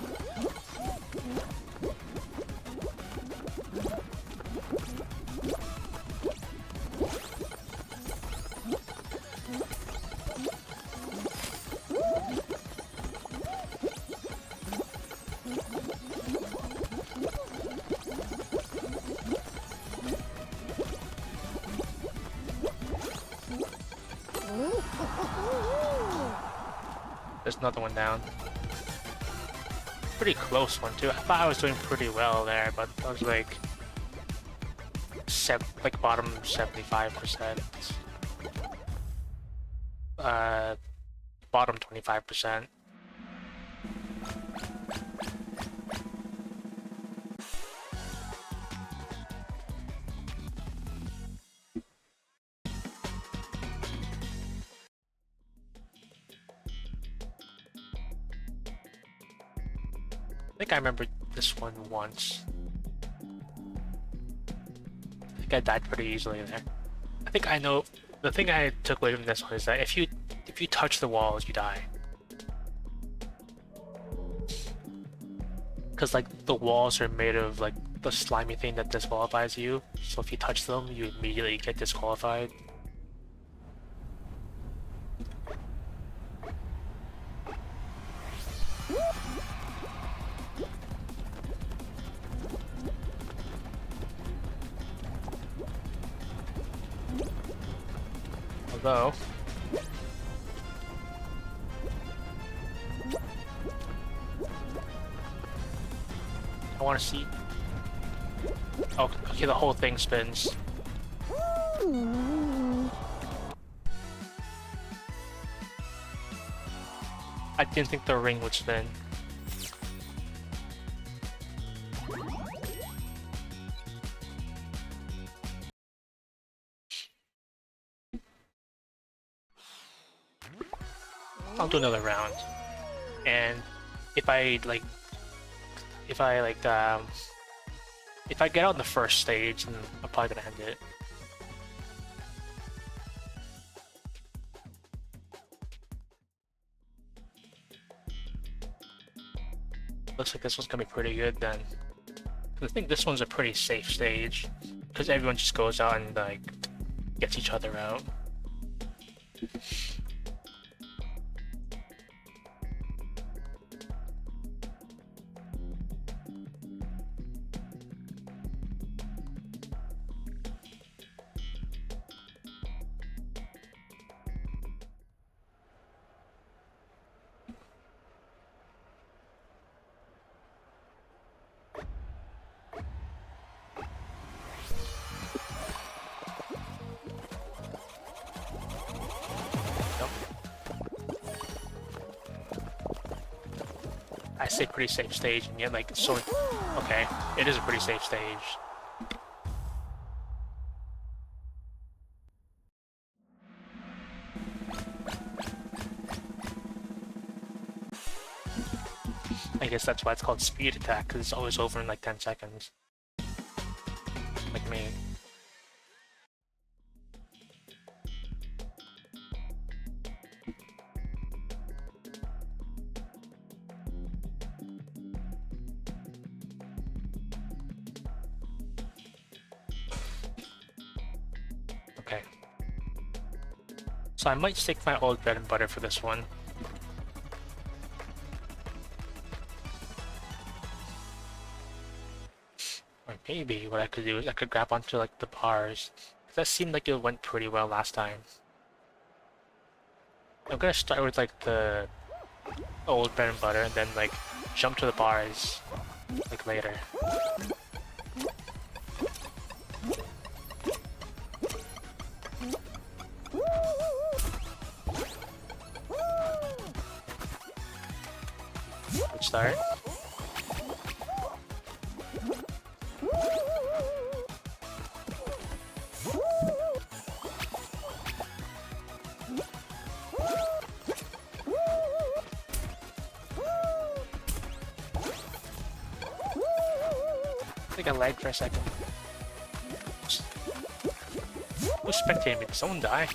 There's another one down. Pretty close one too. I thought I was doing pretty well there, but I was like, bottom 75%. Bottom 25%. I think I remember this one once. I think I died pretty easily there. I think I know. The thing I took away from this one is that if you touch the walls, you die. Because like the walls are made of like the slimy thing that disqualifies you. So if you touch them, you immediately get disqualified. Although, I want to see. Oh, okay, the whole thing spins. I didn't think the ring would spin. I'll do another round, and if I get out in the first stage, then I'm probably gonna end it. Looks like this one's gonna be pretty good then. I think this one's a pretty safe stage because everyone just goes out and like gets each other out. I say pretty safe stage, and yet like so. Okay, it is a pretty safe stage. I guess that's why it's called speed attack, because it's always over in like 10 seconds. Like me. Okay. So I might stick my old bread and butter for this one. Or maybe what I could do is I could grab onto like the bars. That seemed like it went pretty well last time. I'm gonna start with like the old bread and butter and then like jump to the bars like later. Good start. I think I lagged for a second. Who's spectating me? Did someone die?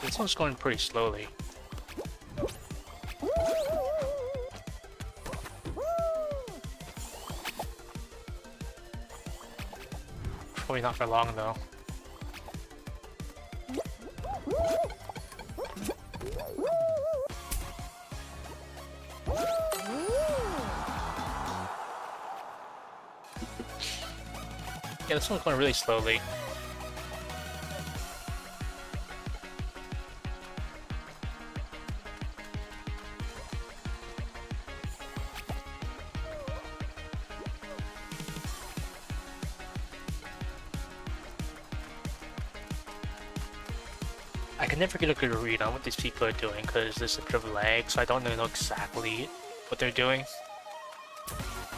This one's going pretty slowly. Probably not for long though. Yeah, this one's going really slowly. I can never get a good read on what these people are doing because there's a bit of lag, so I don't know exactly what they're doing.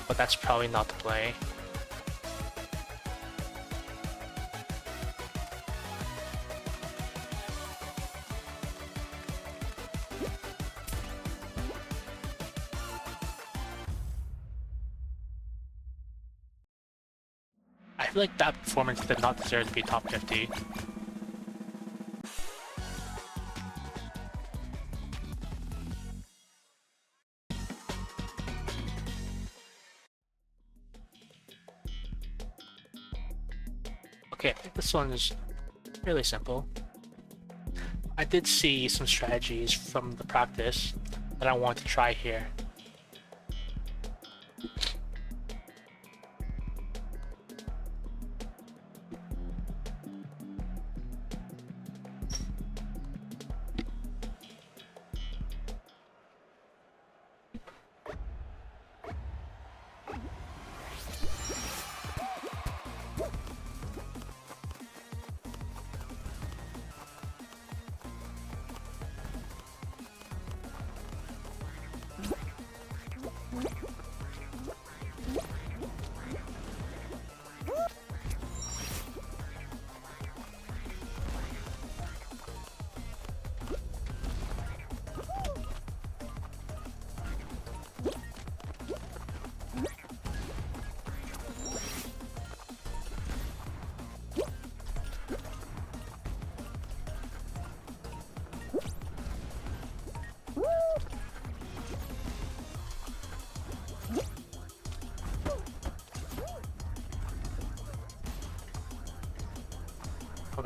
But that's probably not the play. I feel like that performance did not deserve to be top 50. Okay, I think this one is really simple. I did see some strategies from the practice that I want to try here.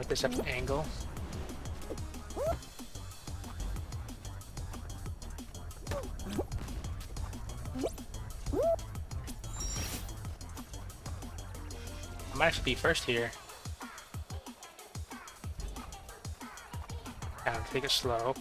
like this at an angle. I might actually be first here. And take it slow.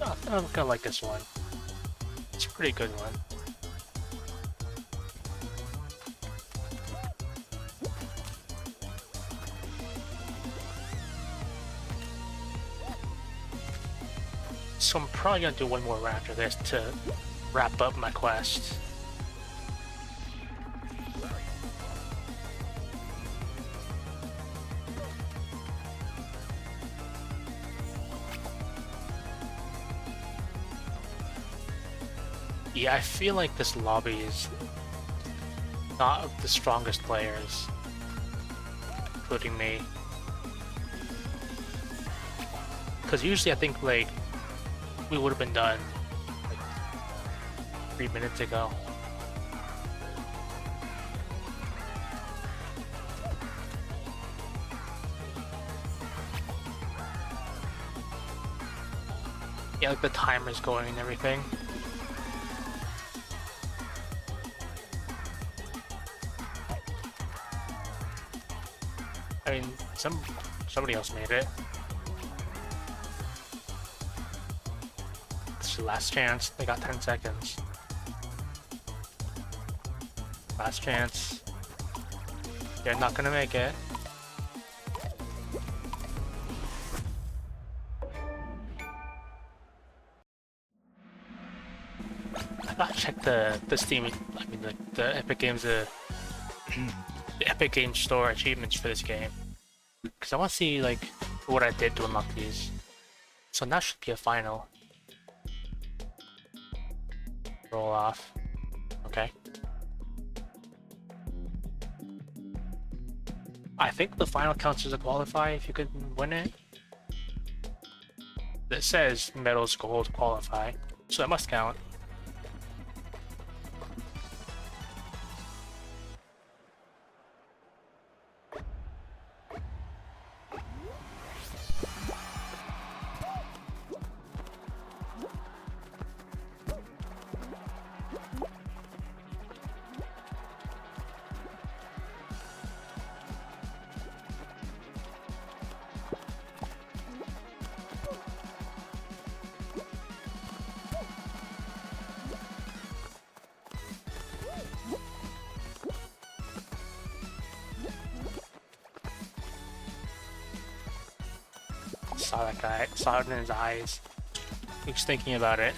Oh, I'm gonna like this one. It's a pretty good one. So I'm probably gonna do one more run after this to wrap up my quest. Yeah, I feel like this lobby is not of the strongest players, including me. Because usually I think like we would have been done like 3 minutes ago. Yeah, like the timer's going and everything. I mean, somebody else made it. It's the last chance. They got 10 seconds. Last chance. They're not gonna make it. I gotta check the Steam. I mean the Epic Games the Epic Games Store achievements for this game, because I want to see like what I did to unlock these. So now should be a final. Roll off. Okay. I think the final counts as a qualify if you can win it. It says medals gold qualify, so it must count. Saw that guy, saw it in his eyes. He was thinking about it.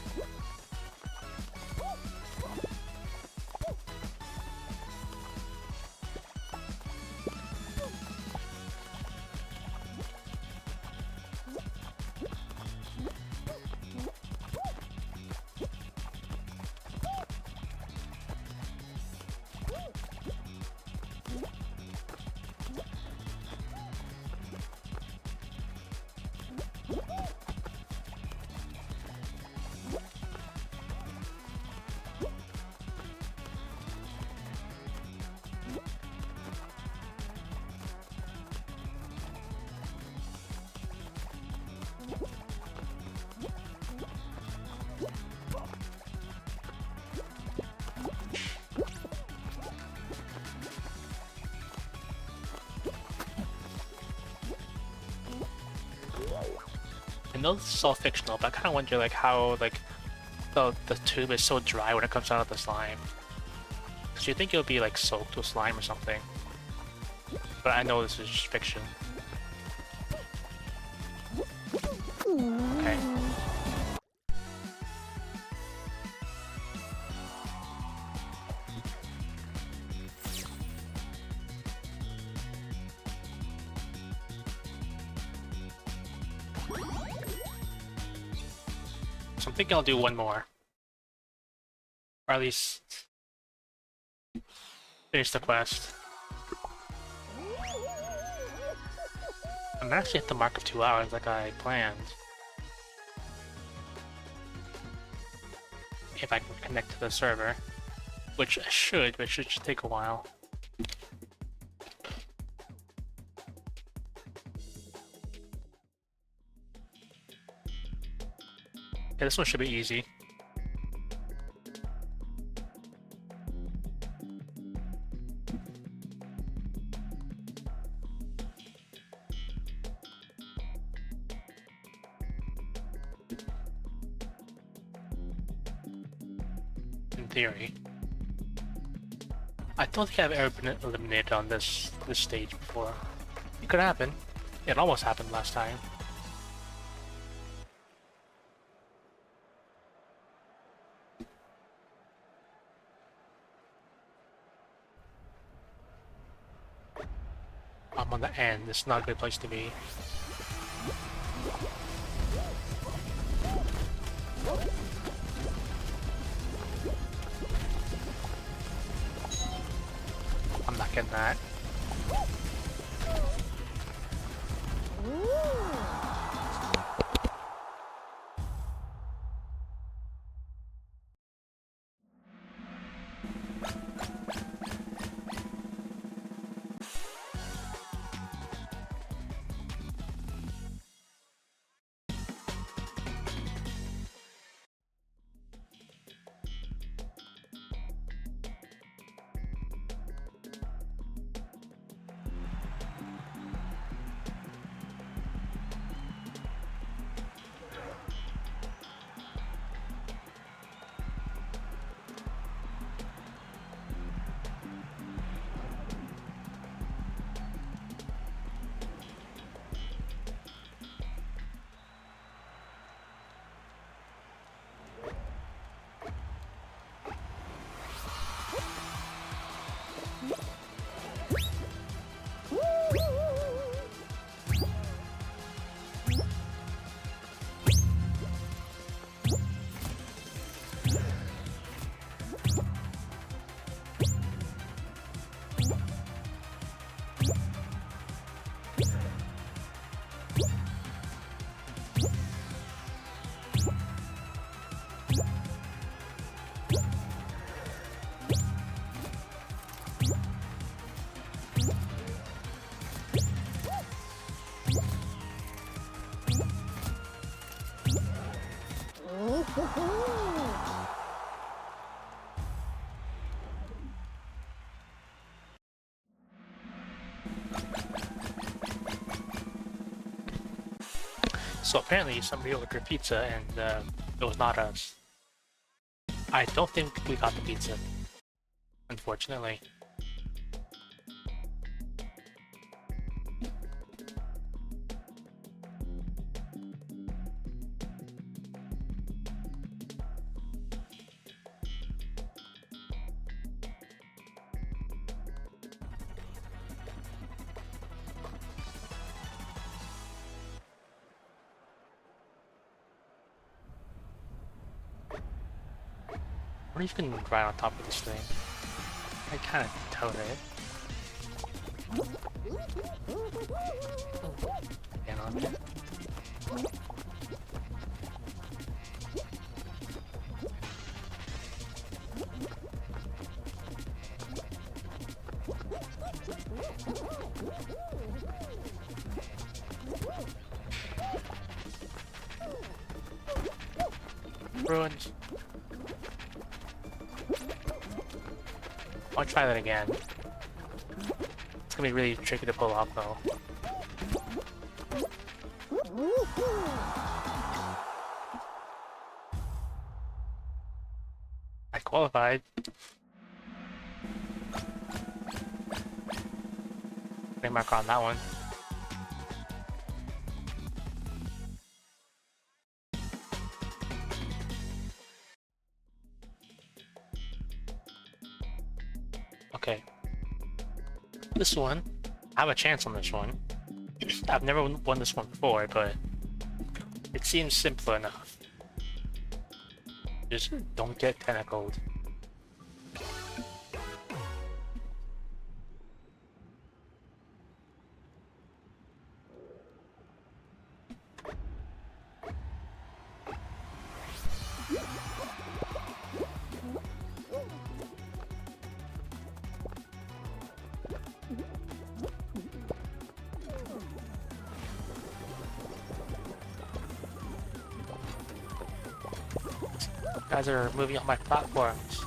I know this is all fictional, but I kind of wonder like how like the tube is so dry when it comes out of the slime. Cause you think it would be like soaked with slime or something, but I know this is just fiction. Okay. So I'm thinking I'll do one more. Or at least finish the quest. I'm actually at the mark of 2 hours like I planned. If I can connect to the server. Which I should, but it should just take a while. Yeah, this one should be easy. In theory. I don't think I've ever been eliminated on this stage before. It could happen. It almost happened last time. I'm on the end. It's not a good place to be. I'm not getting that. So apparently somebody ordered pizza and it was not us. I don't think we got the pizza, unfortunately. What if you can ride on top of this thing? I kind of doubt it. Get on it. Ruined. I'll try that again. It's gonna be really tricky to pull off though. I qualified. Name mark on that one. Okay. This one, I have a chance on this one. I've never won this one before, but it seems simple enough. Just don't get tentacled. Guys are moving on my platforms.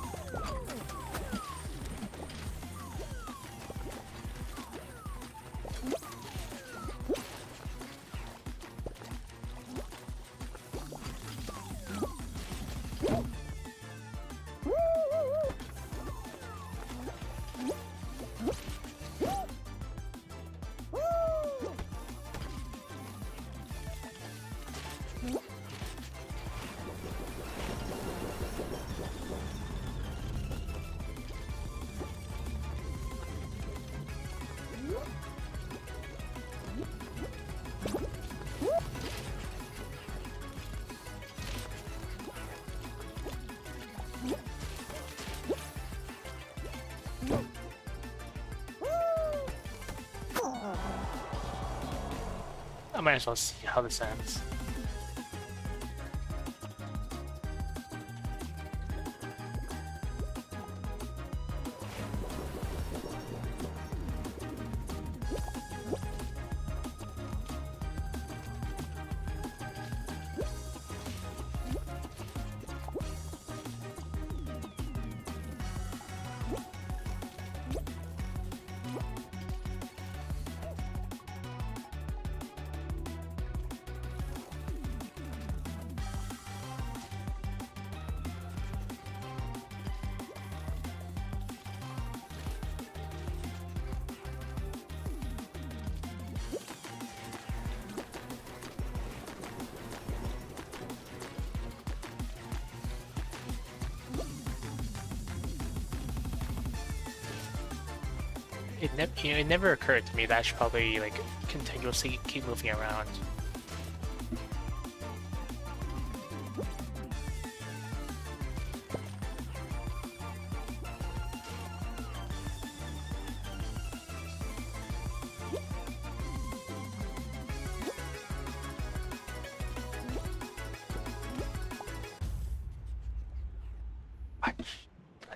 I might as well see how this ends. It never occurred to me that I should probably like continuously keep moving around.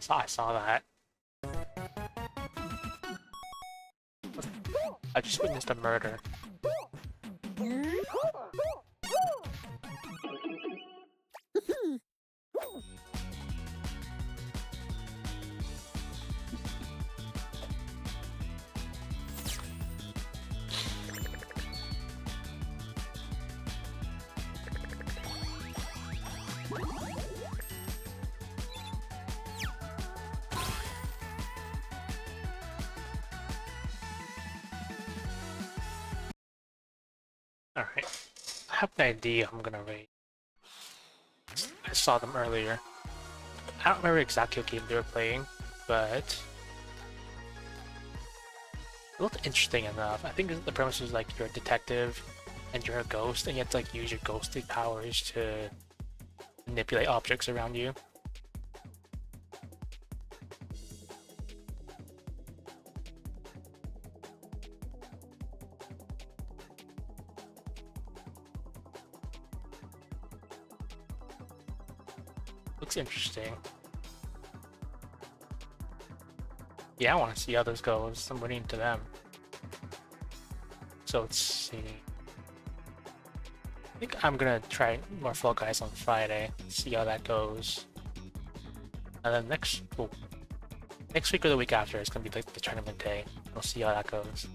I saw that. I just witnessed a murder. Alright. I have an idea I'm gonna rate. I saw them earlier. I don't remember exactly what game they were playing, but it looked interesting enough. I think the premise is like you're a detective and you're a ghost and you have to like use your ghostly powers to manipulate objects around you. Looks interesting. Yeah, I want to see how this goes. I'm waiting to them. So let's see. I think I'm gonna try more Fall Guys on Friday. See how that goes. And then next week or the week after is gonna be like the tournament day. We'll see how that goes.